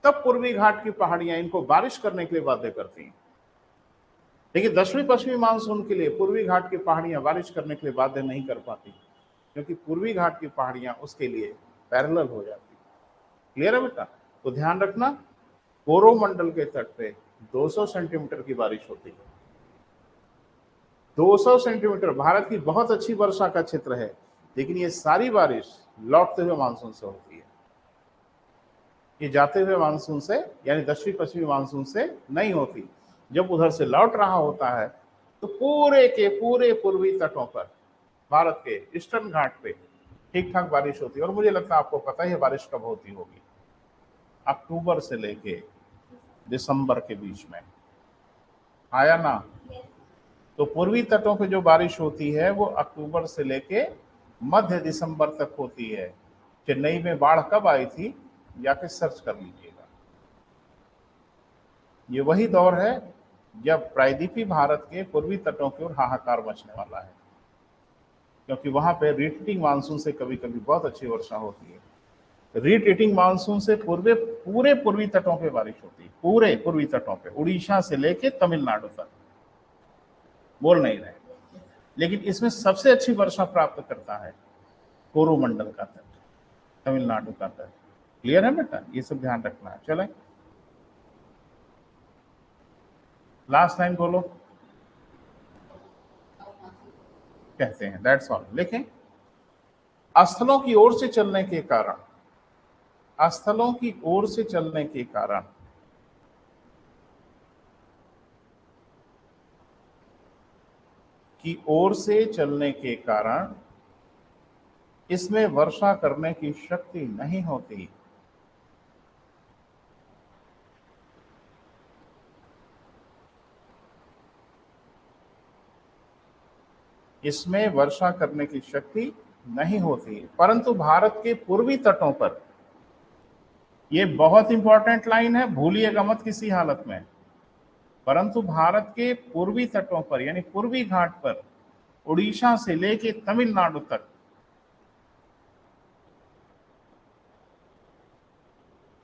तब पूर्वी घाट की पहाड़ियां इनको बारिश करने के लिए बाध्य करती हैं। लेकिन दक्षिणी पश्चिमी मानसून के लिए पूर्वी घाट की पहाड़ियां बारिश करने के लिए बाध्य नहीं कर पाती, क्योंकि पूर्वी घाट की पहाड़ियां उसके लिए पैरेलल हो जाती। क्लियर है बेटा? तो ध्यान रखना, कोरोमंडल के तट पे 200 सेंटीमीटर की बारिश होती है। 200 सेंटीमीटर भारत की बहुत अच्छी वर्षा का क्षेत्र है, लेकिन ये सारी बारिश लौटते हुए मानसून से होती है। ये जाते हुए मानसून से, यानी दक्षिण पश्चिमी मानसून से नहीं होती। जब उधर से लौट रहा होता है तो पूरे के पूरे पूर्वी तटों पर, भारत के ईस्टर्न घाट पे ठीक ठाक बारिश होती है। और मुझे लगता है आपको पता ही है बारिश कब होती होगी। अक्टूबर से लेके दिसंबर के बीच में, आया ना? तो पूर्वी तटों पे जो बारिश होती है वो अक्टूबर से लेके मध्य दिसंबर तक होती है। चेन्नई में बाढ़ कब आई थी जाके सर्च कर लीजिएगा। ये वही दौर है जब प्रायद्वीपीय भारत के पूर्वी तटों की ओर हाहाकार मचने वाला है, क्योंकि वहां पे रिटरिटिंग मानसून से कभी कभी बहुत अच्छी वर्षा होती है। रिटरिटिंग मानसून से पूरे पूर्वी तटों पे बारिश होती है, पूरे पूर्वी तटों पे, उड़ीसा से लेके तमिलनाडु तक। बोल नहीं रहे? लेकिन इसमें सबसे अच्छी वर्षा प्राप्त करता है कोरोमंडल का तट, तमिलनाडु का तट। क्लियर है बेटा? ये सब ध्यान रखना है। चलें लास्ट लाइन बोलो। कहते हैं दैट्स ऑल। लेकिन स्थलों की ओर से चलने के कारण, स्थलों की ओर से चलने के कारण की ओर से चलने के कारण इसमें वर्षा करने की शक्ति नहीं होती। इसमें वर्षा करने की शक्ति नहीं होती, परंतु भारत के पूर्वी तटों पर, यह बहुत इंपॉर्टेंट लाइन है, भूलिएगा मत किसी हालत में, परंतु भारत के पूर्वी तटों पर यानी पूर्वी घाट पर, उड़ीसा से लेके तमिलनाडु तक,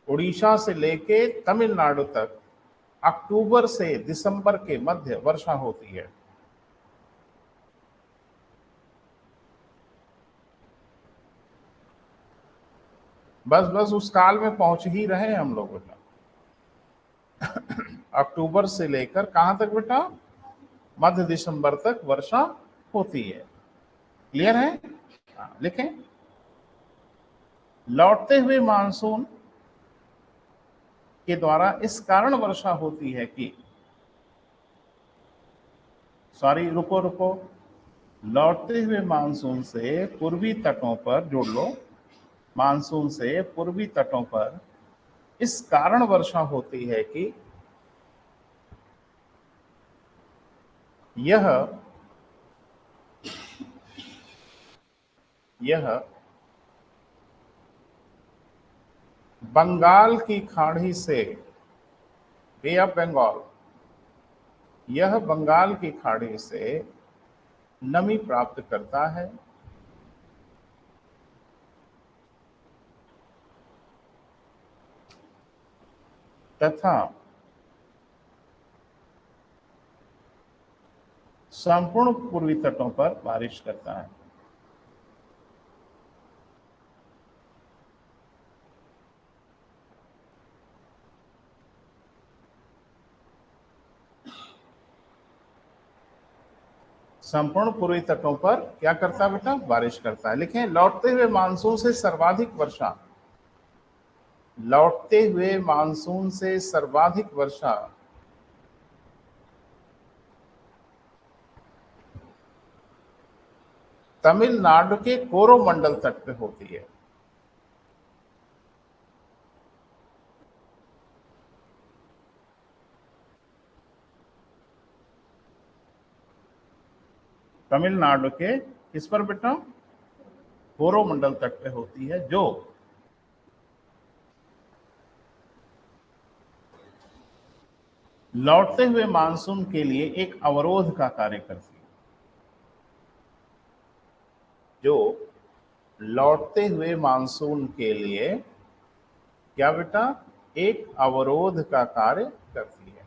उड़ीसा से लेके तमिलनाडु तक अक्टूबर से दिसंबर के मध्य वर्षा होती है। बस बस उस काल में पहुंच ही रहे हैं हम लोग बेटा। अक्टूबर से लेकर कहां तक बेटा? मध्य दिसंबर तक वर्षा होती है। क्लियर है? लिखें, लौटते हुए मानसून के द्वारा इस कारण वर्षा होती है कि, सॉरी रुको रुको, लौटते हुए मानसून से पूर्वी तटों पर, जोड़ लो, मानसून से पूर्वी तटों पर इस कारण वर्षा होती है कि यह बंगाल की खाड़ी से, बे ऑफ बंगाल, यह बंगाल की खाड़ी से नमी प्राप्त करता है तथा संपूर्ण पूर्वी तटों पर बारिश करता है। संपूर्ण पूर्वी तटों पर क्या करता है बेटा? बारिश करता है। लिखें, लौटते हुए मानसून से सर्वाधिक वर्षा, लौटते हुए मानसून से सर्वाधिक वर्षा तमिलनाडु के कोरोमंडल तट पे होती है। तमिलनाडु के किस पर बेटा? कोरोमंडल तट पे होती है, जो लौटते हुए मानसून के लिए एक अवरोध का कार्य करती है। जो लौटते हुए मानसून के लिए क्या बेटा? एक अवरोध का कार्य करती है।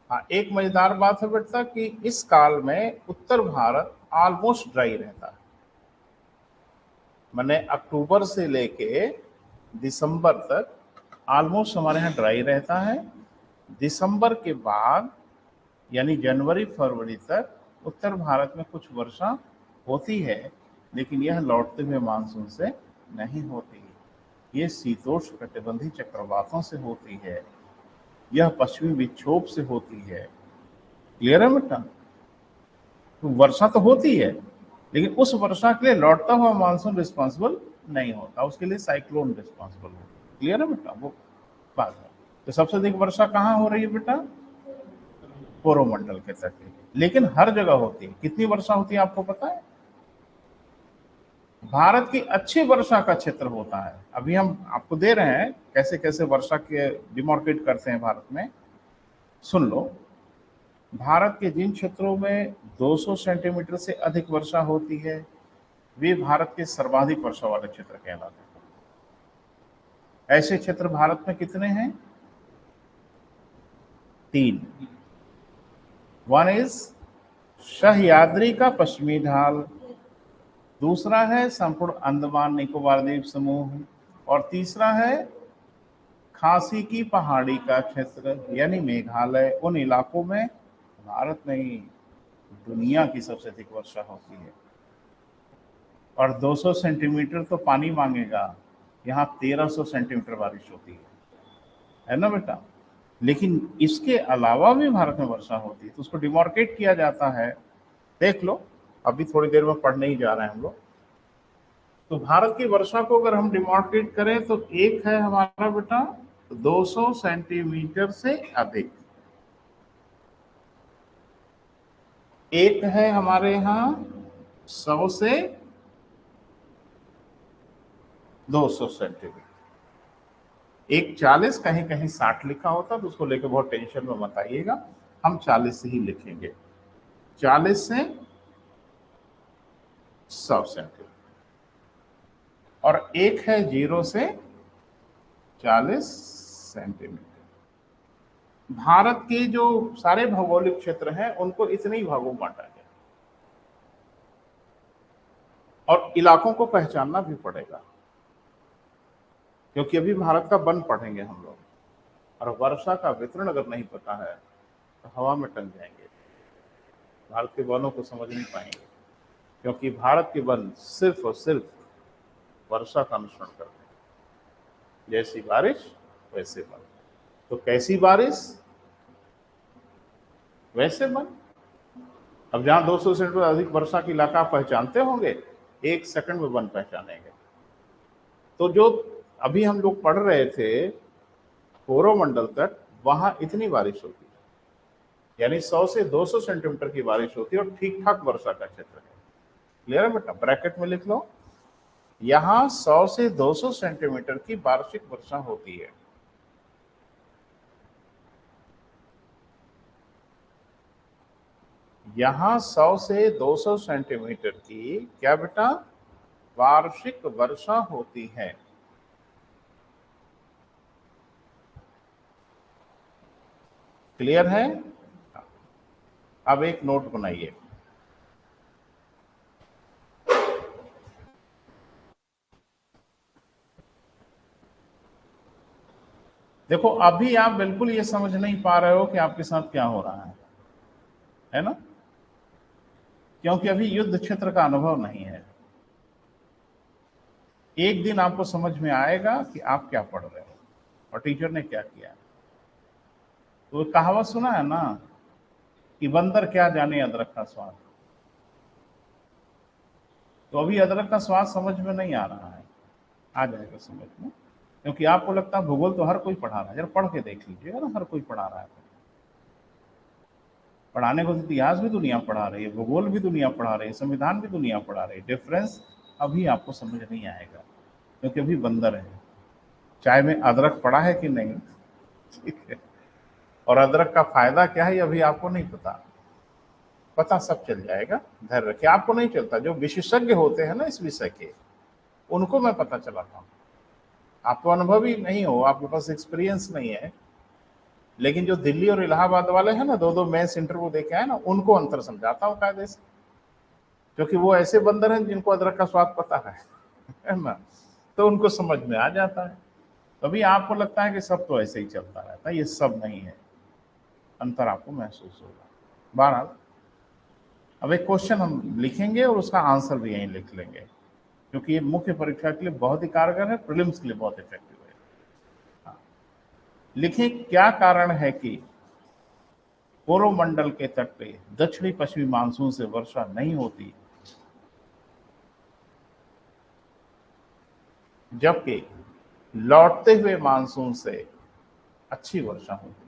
हाँ, एक मजेदार बात है बेटा कि इस काल में उत्तर भारत ऑलमोस्ट ड्राई रहता है। मैंने अक्टूबर से लेके दिसंबर तक ऑलमोस्ट हमारे यहाँ ड्राई रहता है। दिसंबर के बाद यानी जनवरी फरवरी तक उत्तर भारत में कुछ वर्षा होती है, लेकिन यह लौटते हुए मानसून से नहीं होती। ये शीतोष्ण कटिबंधीय चक्रवातों से होती है, यह पश्चिमी विक्षोभ से होती है। क्लियर है बेटा? तो वर्षा तो होती है, लेकिन उस वर्षा के लिए लौटता हुआ मानसून रिस्पॉन्सिबल नहीं होता, उसके लिए साइक्लोन रिस्पॉन्सिबल होता। क्लियर है बेटा? वो बात है। तो सबसे अधिक वर्षा कहाँ हो रही है बेटा? कोरोमंडल के तट पे, लेकिन हर जगह होती है। कितनी वर्षा होती है आपको पता है? भारत की अच्छी वर्षा का क्षेत्र होता है। अभी हम आपको दे रहे हैं कैसे कैसे वर्षा के डिमार्केट करते हैं भारत में। सुन लो, भारत के जिन क्षेत्रों में 200 सेंटीमीटर से अधिक वर्षा होती है, वे भारत के सर्वाधिक वर्षा वाले क्षेत्र कहलाते हैं। ऐसे क्षेत्र भारत में कितने हैं? 3। वन इज सह्याद्री का पश्चिमी ढाल, दूसरा है संपूर्ण अंडमान निकोबार द्वीप समूह, और तीसरा है खासी की पहाड़ी का क्षेत्र यानी मेघालय। उन इलाकों में भारत नहीं, दुनिया की सबसे अधिक वर्षा होती है। और 200 सेंटीमीटर तो पानी मांगेगा, यहाँ 1300 सेंटीमीटर बारिश होती है ना बेटा? लेकिन इसके अलावा भी भारत में वर्षा होती है, तो उसको डिमार्केट किया जाता है। देख लो, अभी थोड़ी देर में पढ़ने ही जा रहे हैं हम लोग। तो भारत की वर्षा को अगर हम डिमार्केट करें तो एक है हमारा बेटा 200 सेंटीमीटर से अधिक, एक है हमारे यहाँ 100 से 200 सेंटीमीटर, एक 40, कहीं कहीं 60 लिखा होता, तो उसको लेकर बहुत टेंशन में मत आइएगा, हम 40 से ही लिखेंगे। 40 से 100 सेंटीमीटर। और एक है 0 से 40 सेंटीमीटर। भारत के जो सारे भौगोलिक क्षेत्र हैं उनको इतने ही भागों में बांटा गया। और इलाकों को पहचानना भी पड़ेगा, क्योंकि अभी भारत का वन पढ़ेंगे हम लोग, और वर्षा का वितरण अगर नहीं पता है तो हवा में टंग जाएंगे, भारत के वनों को समझ नहीं पाएंगे, क्योंकि भारत के वन सिर्फ और सिर्फ वर्षा का अनुसरण करते हैं। जैसी बारिश वैसे वन, तो कैसी बारिश वैसे वन। अब जहां 200 सेंटीमीटर अधिक वर्षा की इलाका आप पहचानते होंगे, 1 सेकंड में वन पहचानेंगे। तो जो अभी हम लोग पढ़ रहे थे कोरोमंडल तक, वहां इतनी बारिश होती है, यानी 100 से 200 सेंटीमीटर की बारिश होती है, और ठीक ठाक वर्षा का क्षेत्र है। क्लियर है बेटा? ब्रैकेट में लिख लो, यहां 100 से 200 सेंटीमीटर की वार्षिक वर्षा होती है। यहां 100 से 200 सेंटीमीटर की क्या बेटा? वार्षिक वर्षा होती है। क्लियर है? अब एक नोट बनाइए, देखो अभी आप बिल्कुल ये समझ नहीं पा रहे हो कि आपके साथ क्या हो रहा है ना? क्योंकि अभी युद्ध क्षेत्र का अनुभव नहीं है। एक दिन आपको समझ में आएगा कि आप क्या पढ़ रहे हो और टीचर ने क्या किया। तो कहावत सुना है ना कि बंदर क्या जाने अदरक का स्वाद। तो अभी अदरक का स्वाद समझ में नहीं आ रहा है, आ जाएगा समझ में, क्योंकि आपको लगता है भूगोल तो हर कोई पढ़ा रहा है। जरा पढ़ के देख लीजिएगा ना, हर कोई पढ़ा रहा है। पढ़ाने को इतिहास भी दुनिया पढ़ा रही है, भूगोल भी दुनिया पढ़ा रही है, संविधान भी दुनिया पढ़ा रही है। डिफरेंस अभी आपको समझ नहीं आएगा, क्योंकि अभी बंदर है। चाय में अदरक पड़ा है कि नहीं, ठीक है, और अदरक का फायदा क्या है अभी आपको नहीं पता, पता सब चल जाएगा, धैर्य रखिए। आपको नहीं चलता, जो विशेषज्ञ होते हैं ना इस विषय के, उनको मैं पता चलाता हूँ। आपको अनुभव ही नहीं हो, आपके पास एक्सपीरियंस नहीं है, लेकिन जो दिल्ली और इलाहाबाद वाले हैं ना, 2-2 मेंस इंटरव्यू देके आए ना, उनको अंतर समझाता हूँ कायदे से, क्योंकि वो ऐसे बंदर हैं जिनको अदरक का स्वाद पता है ना, तो उनको समझ में आ जाता है। तभी आपको लगता है कि सब तो ऐसे ही चलता रहता है, ये सब नहीं है, अंतर आपको महसूस होगा। बहरहाल अब एक क्वेश्चन हम लिखेंगे और उसका आंसर भी यहीं लिख लेंगे, क्योंकि ये मुख्य परीक्षा के लिए बहुत ही कारगर है, प्रीलिम्स के लिए बहुत इफेक्टिव है। हाँ। लिखें, क्या कारण है कि कोरोमंडल के तट पे दक्षिणी पश्चिमी मानसून से वर्षा नहीं होती, जबकि लौटते हुए मानसून से अच्छी वर्षा होती,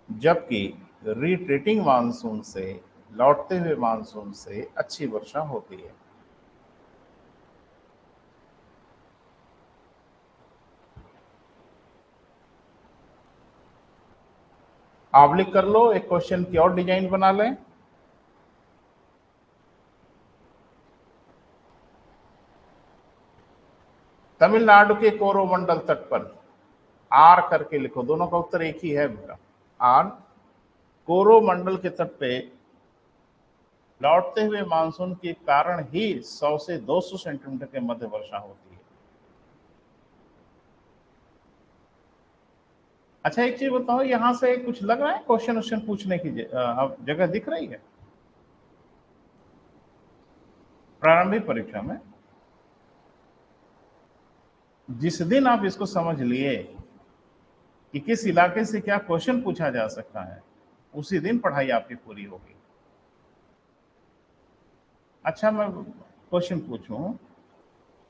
जबकि रिट्रीटिंग मानसून से, लौटते हुए मानसून से अच्छी वर्षा होती है। आप लिख कर लो, एक क्वेश्चन की और डिजाइन बना लें। तमिलनाडु के कोरोमंडल तट पर आर करके लिखो, दोनों का उत्तर एक ही है बेटा, आर। कोरोमंडल के तट पे लौटते हुए मानसून के कारण ही 100 से 200 सेंटीमीटर के मध्य वर्षा होती है। अच्छा एक चीज बताओ, यहां से कुछ लग रहा है क्वेश्चन पूछने की जगह दिख रही है प्रारंभिक परीक्षा में? जिस दिन आप इसको समझ लिए कि किस इलाके से क्या क्वेश्चन पूछा जा सकता है, उसी दिन पढ़ाई आपकी पूरी होगी। अच्छा मैं क्वेश्चन पूछूं,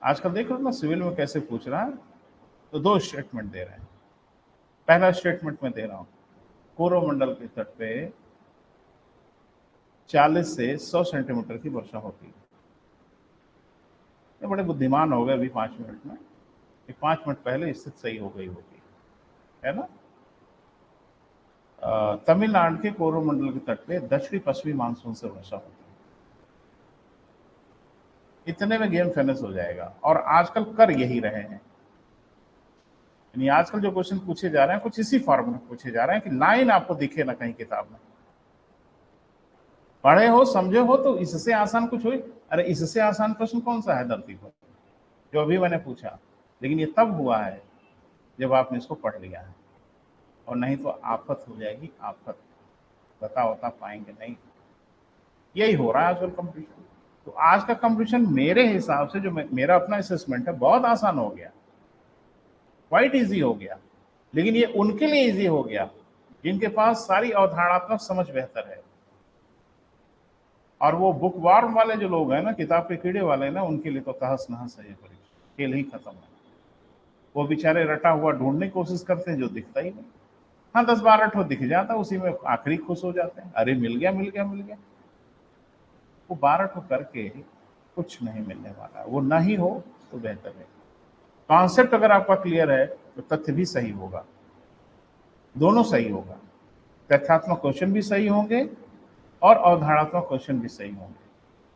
आजकल देख लो ना सिविल में कैसे पूछ रहा है, तो 2 स्टेटमेंट दे रहे हैं। पहला स्टेटमेंट में दे रहा हूं, कोरोमंडल के तट पे 40 से 100 सेंटीमीटर की वर्षा होती है। ये बड़े बुद्धिमान हो गए अभी 5 मिनट में, 5 मिनट पहले स्थिति सही हो गई होगी, है ना? तमिलनाडु के कोरोमंडल के तट पे दक्षिणी पश्चिमी मानसून से वर्षा होती है। इतने में गेम फिनिश हो जाएगा, और आजकल कर यही रहे हैं। यानी आजकल जो क्वेश्चन पूछे जा रहे हैं कुछ इसी फॉर्म में पूछे जा रहे हैं कि लाइन आपको दिखे ना कहीं किताब में, पढ़े हो समझे हो तो इससे आसान कुछ हुई? अरे इससे आसान प्रश्न कौन सा है धरती पर जो अभी मैंने पूछा? लेकिन ये तब हुआ है जब आपने इसको पढ़ लिया है, और नहीं तो आफत हो जाएगी, आफत। बता पाएंगे नहीं। यही हो रहा है आजकल कंपटीशन। तो आज का कंपटीशन मेरे हिसाब से, जो मेरा अपना असेसमेंट है, बहुत आसान हो गया, क्वाइट इजी हो गया। लेकिन ये उनके लिए इजी हो गया जिनके पास सारी अवधारणात्मक समझ बेहतर है। और वो बुक वार्म वाले जो लोग हैं ना, किताब के कीड़े वाले ना, उनके लिए तो तहस नहस है ये परीक्षा, खेल ही खत्म है। वो बेचारे रटा हुआ ढूंढने की कोशिश करते हैं जो दिखता ही नहीं। हाँ 10-12 ठो दिख जाता, उसी में आखिरी खुश हो जाते हैं, अरे मिल गया मिल गया मिल गया। वो 12 ठो करके कुछ नहीं मिलने वाला, वो नहीं हो तो बेहतर है। कॉन्सेप्ट अगर आपका क्लियर है तो तथ्य भी सही होगा, दोनों सही होगा। तथ्यात्मक क्वेश्चन भी सही होंगे और अवधारणात्मक क्वेश्चन भी सही होंगे।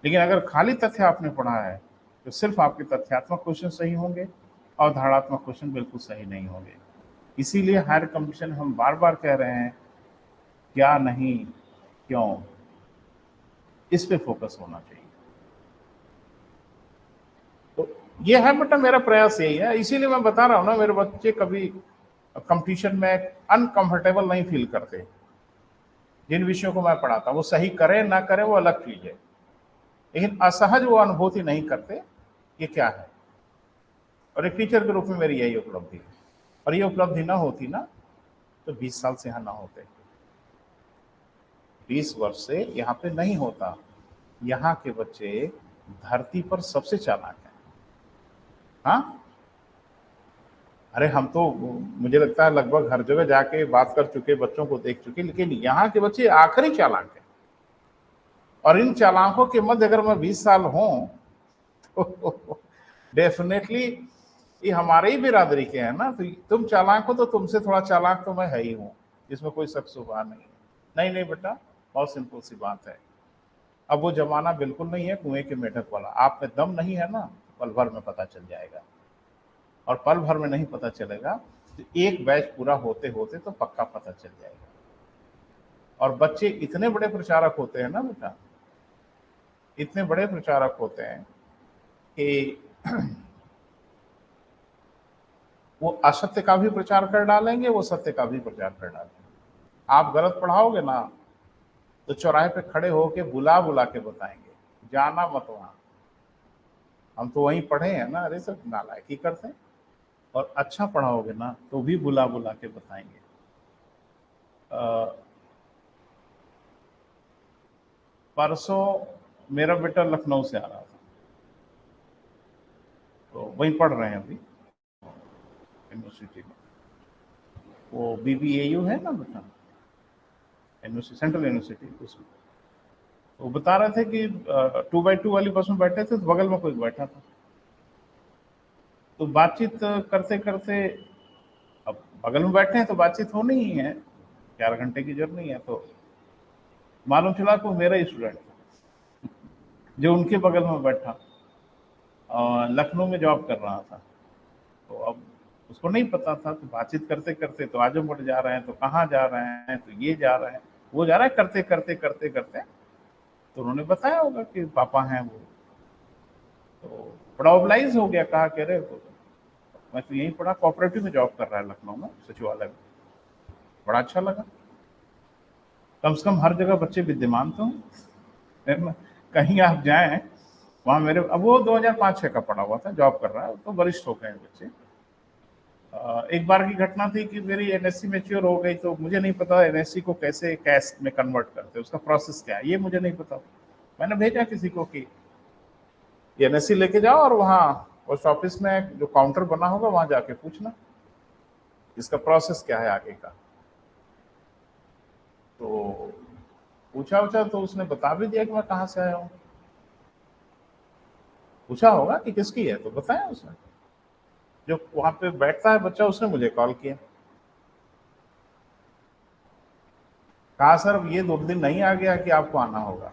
लेकिन अगर खाली तथ्य आपने पढ़ा है तो सिर्फ आपके तथ्यात्मक क्वेश्चन सही होंगे, अवधारणात्मक क्वेश्चन बिल्कुल सही नहीं होंगे। इसीलिए हायर कंपटीशन हम बार बार कह रहे हैं, क्या नहीं क्यों, इस पे फोकस होना चाहिए। तो ये है बेटा, मेरा प्रयास यही है। इसीलिए मैं बता रहा हूं ना, मेरे बच्चे कभी कंपटीशन में अनकंफर्टेबल नहीं फील करते। जिन विषयों को मैं पढ़ाता हूं वो सही करें ना करें वो अलग चीज है, लेकिन असहज वो अनुभूति नहीं करते। ये क्या है? और एक टीचर के रूप में मेरी यही उपलब्धि है। और ये उपलब्धि ना होती ना तो 20 साल से यहाँ ना होते, 20 वर्ष से यहाँ पे नहीं होता। यहाँ के बच्चे धरती पर सबसे चालाक हैं। हाँ, अरे हम तो, मुझे लगता है लगभग हर जगह जाके बात कर चुके, बच्चों को देख चुके, लेकिन यहाँ के बच्चे आखिरी चालाक हैं। और इन चालाकों के मध्य अगर मैं 20 साल हूं तो डेफिनेटली ये हमारे ही बिरादरी के हैं ना। तो तुम चालाक हो तो तुमसे थोड़ा चालाक तो मैं है ही हूँ, इसमें कोई शक शुबा नहीं है। नहीं नहीं बेटा, बहुत सिंपल सी बात है। अब वो जमाना बिल्कुल नहीं है कुएं के मेढक वाला। आप में दम नहीं है ना, पल भर में पता चल जाएगा। और पल भर में नहीं पता चलेगा तो एक बैच पूरा होते होते तो पक्का पता चल जाएगा। और बच्चे इतने बड़े प्रचारक होते हैं ना बेटा, इतने बड़े प्रचारक होते हैं कि वो असत्य का भी प्रचार कर डालेंगे, वो सत्य का भी प्रचार कर डालेंगे। आप गलत पढ़ाओगे ना तो चौराहे पे खड़े होके बुला बुला के बताएंगे, जाना मत वहां, हम तो वहीं पढ़े हैं ना। अरे सब नालायकी करते हैं। और अच्छा पढ़ाओगे ना तो भी बुला बुला के बताएंगे। परसों मेरा बेटा लखनऊ से आ रहा था, तो वहीं पढ़ रहे हैं अभी यूनिवर्सिटी में। वो BBAU है ना बेटा, यूनिवर्सिटी, सेंट्रल यूनिवर्सिटी, उसमें। वो बता रहे थे कि 2x2 वाली बस में बैठे थे तो बगल में कोई बैठा था। तो बातचीत करते करते, अब बगल में बैठे हैं तो बातचीत होनी ही है, 4 घंटे की जर्नी है। तो मालूम चला कि वो मेरा स्टूडेंट था जो उनके बगल में बैठा, लखनऊ में जॉब कर रहा था। तो अब उसको नहीं पता था, तो बातचीत करते करते तो आजमगढ़ जा रहे हैं, तो कहाँ जा रहे हैं, तो ये जा रहे हैं, वो जा रहा है, करते करते करते करते तो उन्होंने बताया होगा कि पापा हैं वो। तो बड़ा ऑबलाइज हो गया, कहा कह रहे तो मैं तो यहीं पढ़ा, कोऑपरेटिव में जॉब कर रहा है लखनऊ में, सचिवालय में। बड़ा अच्छा लगा, कम से कम हर जगह बच्चे विद्यमान तो हैं। कहीं आप जाएं वहाँ मेरे, अब वो 2005-6 का पढ़ा हुआ था, जॉब कर रहा है, तो वरिष्ठ हो गए हैं बच्चे। एक बार की घटना थी कि मेरी NSC मैच्योर हो गई, तो मुझे नहीं पता NSC को कैसे कैश में कन्वर्ट करते, उसका प्रोसेस क्या है ये मुझे नहीं पता। मैंने भेजा किसी को कि NSC लेके जाओ और वहाँ पोस्ट ऑफिस में जो काउंटर बना होगा वहां जाके पूछना इसका प्रोसेस क्या है आगे का। तो पूछा उछा तो उसने बता भी दिया कि मैं कहाँ से आया हूँ। पूछा होगा कि किसकी है, तो बताया उसने। जो वहां पे बैठता है बच्चा, उसने मुझे कॉल किया, कहा सर ये 2 दिन नहीं आ गया कि आपको आना होगा,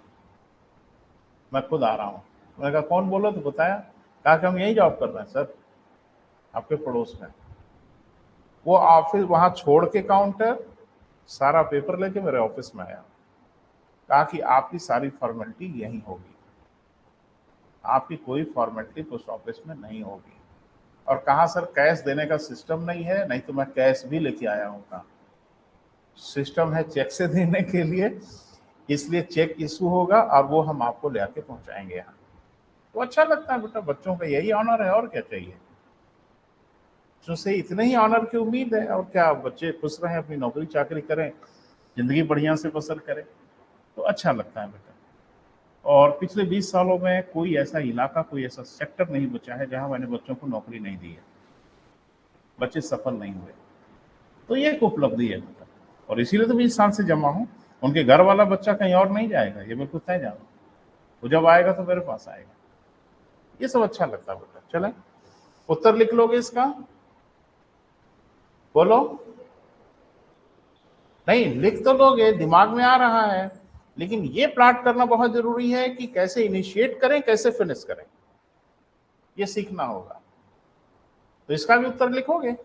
मैं खुद आ रहा हूँ। मैंने कहा कौन बोलो, तो बताया। कहा कि हम यही जॉब कर रहे हैं सर, आपके पड़ोस में। वो ऑफिस वहां छोड़ के काउंटर, सारा पेपर लेके मेरे ऑफिस में आया। कहा कि आपकी सारी फॉर्मेलिटी यहीं होगी, आपकी कोई फॉर्मेलिटी पोस्ट ऑफिस में नहीं होगी। और कहा सर कैश देने का सिस्टम नहीं है, नहीं तो मैं कैश भी लेके आया हूँ। कहा सिस्टम है चेक से देने के लिए, इसलिए चेक इशू होगा और वो हम आपको ले आके पहुंचाएंगे यहाँ। तो अच्छा लगता है बेटा, बच्चों का यही ऑनर है और क्या चाहिए। बच्चों से इतने ही ऑनर की उम्मीद है, और क्या, बच्चे खुश रहें, अपनी नौकरी चाकरी करें, जिंदगी बढ़िया से बसर करें, तो अच्छा लगता है बेटा। और पिछले 20 सालों में कोई ऐसा इलाका, कोई ऐसा सेक्टर नहीं बचा है जहां मैंने बच्चों को नौकरी नहीं दी है, बच्चे सफल नहीं हुए। तो ये एक उपलब्धि है बेटा, और इसीलिए तो 20 साल से जमा हूं। उनके घर वाला बच्चा कहीं और नहीं जाएगा, ये बिल्कुल तय जाना। वो जब आएगा तो मेरे पास आएगा। ये सब अच्छा लगता है बेटा। चले उत्तर लिख लोगे इसका, बोलो। नहीं लिख तो लोगे, दिमाग में आ रहा है, लेकिन ये प्लाट करना बहुत जरूरी है कि कैसे इनिशिएट करें, कैसे फिनिश करें, ये सीखना होगा। तो इसका भी उत्तर लिखोगे,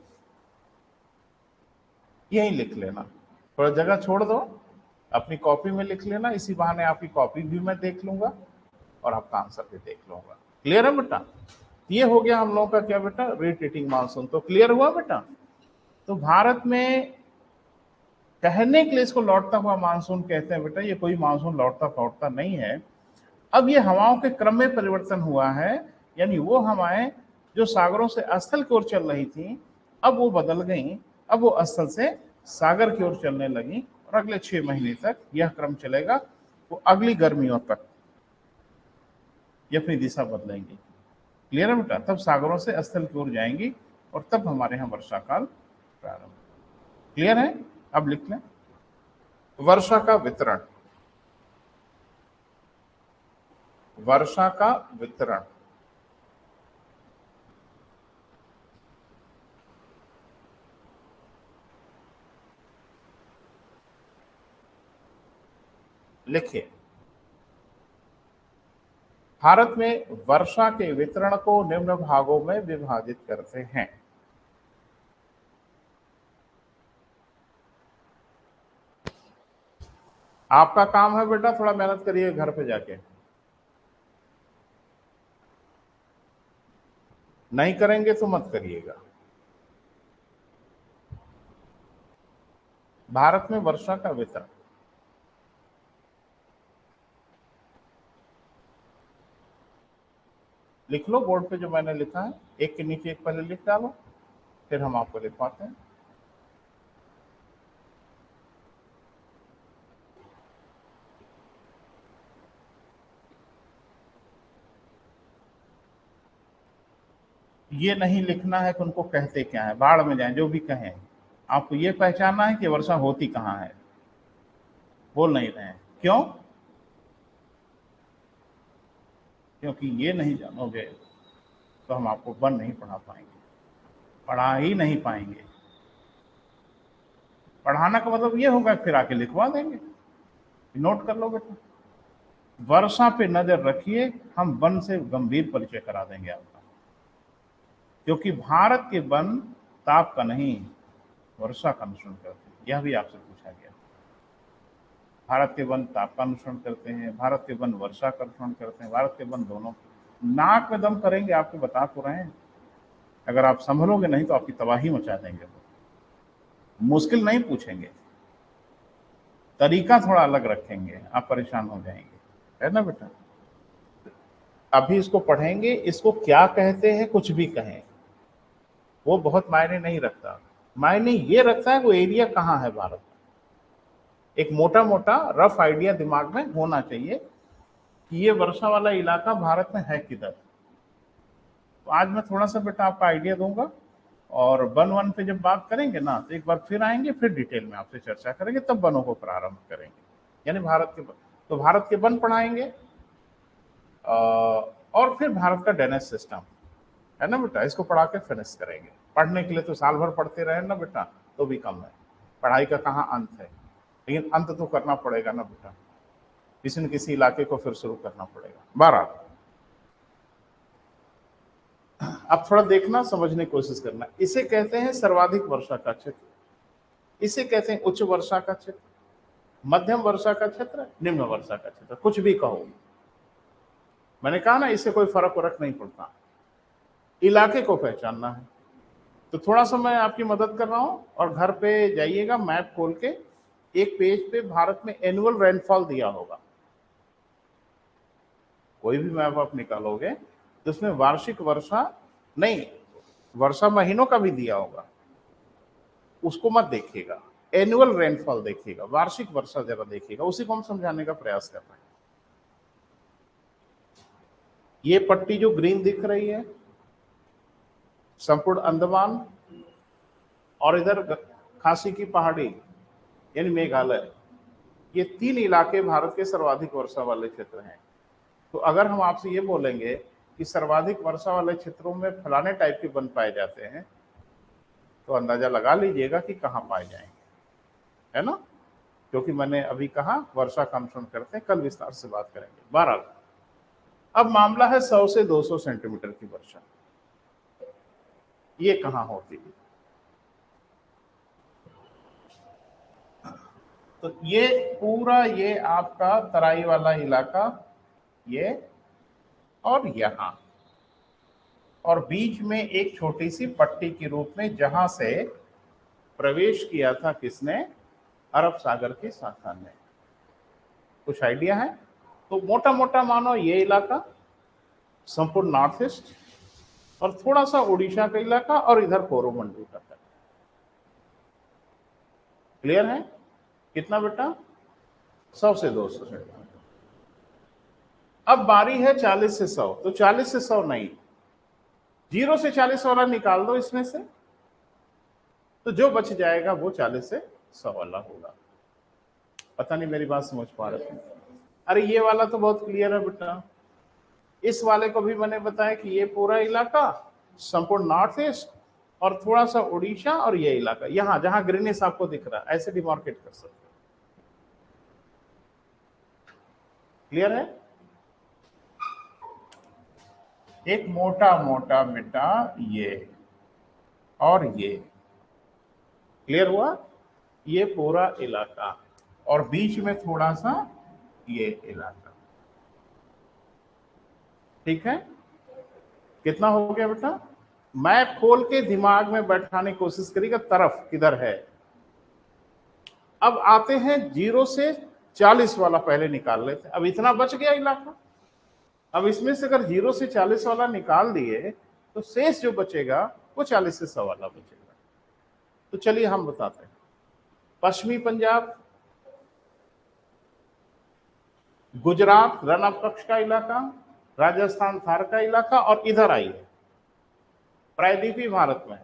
यही लिख लेना, थोड़ा जगह छोड़ दो, अपनी कॉपी में लिख लेना। इसी बहाने आपकी कॉपी भी मैं देख लूंगा और आपका आंसर भी देख लूंगा। क्लियर है बेटा। ये हो गया हम लोगों का क्या बेटा, रिट्रीटिंग मानसून। तो क्लियर हुआ बेटा। तो भारत में कहने के लिए इसको लौटता हुआ मानसून कहते हैं बेटा, ये कोई मानसून लौटता फौटता नहीं है। अब ये हवाओं के क्रम में परिवर्तन हुआ है, यानी वो हवाएं जो सागरों से स्थल की ओर चल रही थी, अब वो बदल गई, अब वो स्थल से सागर की ओर चलने लगी, और अगले 6 महीने तक यह क्रम चलेगा। वो अगली गर्मियों तक ये अपनी दिशा बदलेंगी। क्लियर है बेटा। तब सागरों से स्थल की ओर जाएंगी और तब हमारे यहाँ वर्षा काल प्रारंभ। क्लियर है। अब लिख लें वर्षा का वितरण। वर्षा का वितरण लिखिए। भारत में वर्षा के वितरण को निम्न भागों में विभाजित करते हैं। आपका काम है बेटा, थोड़ा मेहनत करिए घर पे जाके। नहीं करेंगे तो मत करिएगा। भारत में वर्षा का वितरण, लिख लो बोर्ड पे जो मैंने लिखा है, एक के नीचे एक पहले लिख डालो, फिर हम आपको लिखवाते हैं। ये नहीं लिखना है कि उनको कहते क्या है, बाढ़ में जाए जो भी कहें, आपको ये पहचानना है कि वर्षा होती कहाँ है। बोल नहीं रहे हैं क्यों? क्योंकि ये नहीं जानोगे तो हम आपको वन नहीं पढ़ा पाएंगे, पढ़ा ही नहीं पाएंगे। पढ़ाना का मतलब ये होगा फिर आके लिखवा देंगे। नोट कर लो बेटा, वर्षा पे नजर रखिए, हम वन से गंभीर परिचय करा देंगे आपका। क्योंकि भारत के वन ताप का नहीं, वर्षा का अनुसरण करते हैं। यह भी आपसे पूछा गया। भारत के वन ताप का अनुसरण करते हैं, भारत के वन वर्षा का अनुसरण करते हैं, भारत के वन दोनों। नाक में दम करेंगे, आपको बता तो रहे हैं। अगर आप संभलोगे नहीं तो आपकी तबाही मचा देंगे। वो मुश्किल नहीं पूछेंगे, तरीका थोड़ा अलग रखेंगे, आप परेशान हो जाएंगे, है ना बेटा। अभी इसको पढ़ेंगे, इसको क्या कहते हैं कुछ भी कहें, वो बहुत मायने नहीं रखता। मायने ये रखता है वो एरिया कहाँ है भारत में। एक मोटा मोटा रफ आइडिया दिमाग में होना चाहिए कि ये वर्षा वाला इलाका भारत में है किधर। तो आज मैं थोड़ा सा बेटा आपका आइडिया दूंगा, और वन वन पे जब बात करेंगे ना तो एक बार फिर आएंगे, फिर डिटेल में आपसे चर्चा करेंगे, तब वनों को प्रारंभ करेंगे। यानी भारत के तो भारत के वन पढ़ाएंगे, और फिर भारत का ड्रेनेज सिस्टम, है ना बेटा, इसको पढ़ा के फिनिश करेंगे। पढ़ने के लिए तो साल भर पढ़ते रहे ना बेटा तो भी कम है, पढ़ाई का कहाँ अंत है, लेकिन अंत तो करना पड़ेगा ना बेटा, किसी न किसी इलाके को फिर शुरू करना पड़ेगा। 12 अब थोड़ा देखना, समझने की कोशिश करना। इसे कहते हैं सर्वाधिक वर्षा का क्षेत्र, इसे कहते हैं उच्च वर्षा का क्षेत्र, मध्यम वर्षा का क्षेत्र, निम्न वर्षा का क्षेत्र, कुछ भी कहो। मैंने कहा ना, इससे कोई फर्क वरक नहीं पड़ता, इलाके को पहचानना है। तो थोड़ा सा मैं आपकी मदद कर रहा हूं, और घर पे जाइएगा, मैप खोल के एक पेज पे भारत में एनुअल रेनफॉल दिया होगा। कोई भी मैप आप निकालोगे तो उसमें वार्षिक वर्षा नहीं, वर्षा महीनों का भी दिया होगा, उसको मत देखिएगा, एनुअल रेनफॉल देखिएगा, वार्षिक वर्षा जरा देखिएगा, उसी को हम समझाने का प्रयास कर रहे हैं। ये पट्टी जो ग्रीन दिख रही है, संपूर्ण अंडमान, और इधर खासी की पहाड़ी यानी मेघालय, ये 3 इलाके भारत के सर्वाधिक वर्षा वाले क्षेत्र हैं। तो अगर हम आपसे ये बोलेंगे कि सर्वाधिक वर्षा वाले क्षेत्रों में फलाने टाइप के वन पाए जाते हैं, तो अंदाजा लगा लीजिएगा कि कहाँ पाए जाएंगे, है ना? क्योंकि मैंने अभी कहा वर्षा का अनुसरण करते हैं, कल विस्तार से बात करेंगे। बहरहाल अब मामला है 100 से 200 सेंटीमीटर की वर्षा, ये कहाँ होती है? तो ये पूरा ये आपका तराई वाला इलाका, ये और यहां, और बीच में एक छोटी सी पट्टी के रूप में जहां से प्रवेश किया था किसने? अरब सागर की शाखा ने। कुछ आइडिया है? तो मोटा मोटा मानो ये इलाका संपूर्ण नॉर्थ ईस्ट, और थोड़ा सा उड़ीसा का इलाका, और इधर कोरोमंडल का। क्लियर है? कितना बेटा? 100 से 200 सेंटीमीटर। अब बारी है 40 से 100, तो 40 से 100 नहीं, 0 से 40 वाला निकाल दो इसमें से, तो जो बच जाएगा वो 40 से 100 वाला होगा। पता नहीं मेरी बात समझ पा रहे थे? अरे ये वाला तो बहुत क्लियर है बेटा, इस वाले को भी मैंने बताया कि ये पूरा इलाका संपूर्ण नॉर्थ ईस्ट, और थोड़ा सा उड़ीसा, और ये इलाका यहां जहां ग्रीनिश आपको दिख रहा है, ऐसे डिमार्केट कर सकते। क्लियर है? एक मोटा मोटा बेटा ये और ये, क्लियर हुआ? ये पूरा इलाका, और बीच में थोड़ा सा ये इलाका। ठीक है? कितना हो गया बेटा? मैप खोल के दिमाग में बैठाने की कोशिश करिएगा, तरफ किधर है। अब आते हैं 0 से 40 वाला, पहले निकाल लेते हैं। अब इतना बच गया इलाका, अब इसमें से अगर 0 से 40 वाला निकाल दिए तो शेष जो बचेगा वो 40 से 100 वाला बचेगा। तो चलिए हम बताते हैं। पश्चिमी पंजाब, गुजरात रण ऑफ कच्छ का इलाका, राजस्थान थार का इलाका, और इधर आइए प्रायद्वीपीय भारत में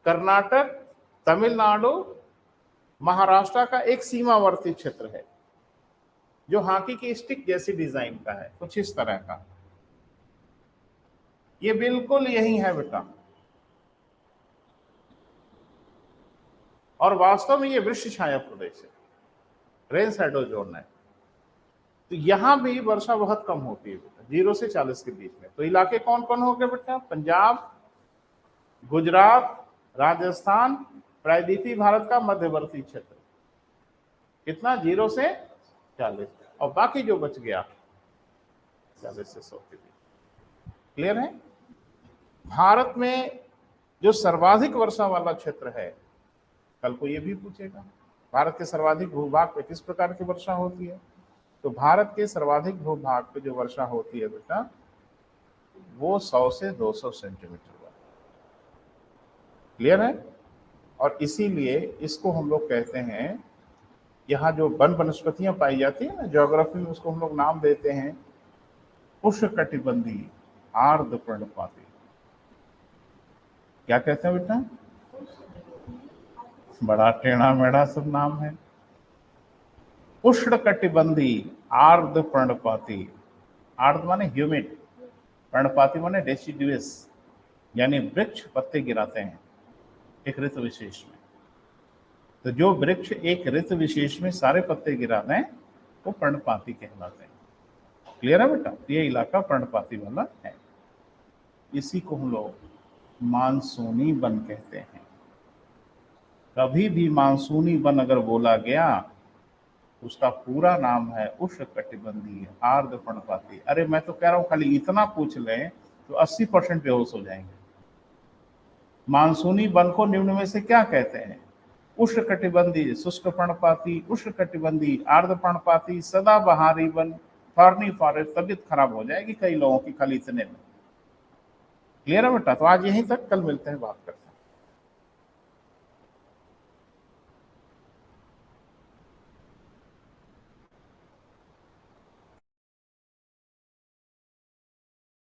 कर्नाटक, तमिलनाडु, महाराष्ट्र का एक सीमावर्ती क्षेत्र है जो हॉकी की स्टिक जैसी डिजाइन का है, कुछ इस तरह का। ये बिल्कुल यही है बेटा, और वास्तव में ये वृक्ष छाया प्रदेश है, रेन शैडो जोन है। तो यहां भी वर्षा बहुत कम होती है बेटा, 0 से 40 के बीच में। तो इलाके कौन कौन हो गए बेटा? पंजाब, गुजरात, राजस्थान, प्रायद्वीपीय भारत का मध्यवर्ती क्षेत्र। कितना? 0 से 40, और बाकी जो बच गया 40 से 100 के बीच। क्लियर है? भारत में जो सर्वाधिक वर्षा वाला क्षेत्र है, कल को ये भी पूछेगा भारत के सर्वाधिक भूभाग पे किस प्रकार की वर्षा होती है। तो भारत के सर्वाधिक भूभाग पे जो वर्षा होती है बेटा, वो 100 से 200 सेंटीमीटर। क्लियर है? और इसीलिए इसको हम लोग कहते हैं, यहाँ जो वन वनस्पतियां पाई जाती है ना, ज्योग्राफी में उसको हम लोग नाम देते हैं उष्णकटिबंधीय आर्द्र पर्णपाती। क्या कहते हैं बेटा? बड़ा टेढ़ा मेढ़ा सब नाम है। उष्णकटिबंधीय आर्द्र पर्णपाती, आर्द्र माने ह्यूमिड, पर्णपाती माने डेसिडुअस, यानी वृक्ष पत्ते गिराते हैं एक ऋतु विशेष में। तो जो वृक्ष एक ऋतु विशेष में सारे पत्ते गिराते हैं वो पर्णपाती कहलाते हैं। क्लियर है बेटा? ये इलाका पर्णपाती वाला है। इसी को हम लोग मानसूनी वन कहते हैं। कभी भी मानसूनी वन अगर बोला गया उसका पूरा नाम है उष्णकटिबंधीय आर्द्रपर्णपाती। अरे मैं तो कह रहा हूं खाली इतना पूछ लें तो 80% बेहोश हो जाएंगे। मानसूनी वन को निम्न में से क्या कहते हैं? उष्णकटिबंधीय शुष्क पर्णपाती, उष्णकटिबंधीय आर्द्रपर्णपाती, सदाबहारी वन, थॉर्नी फॉरेस्ट। तबीयत खराब हो जाएगी कई लोगों की खाली इतने में। क्लियर है बेटा? तो आज यहीं तक, कल मिलते हैं, बात करते हैं।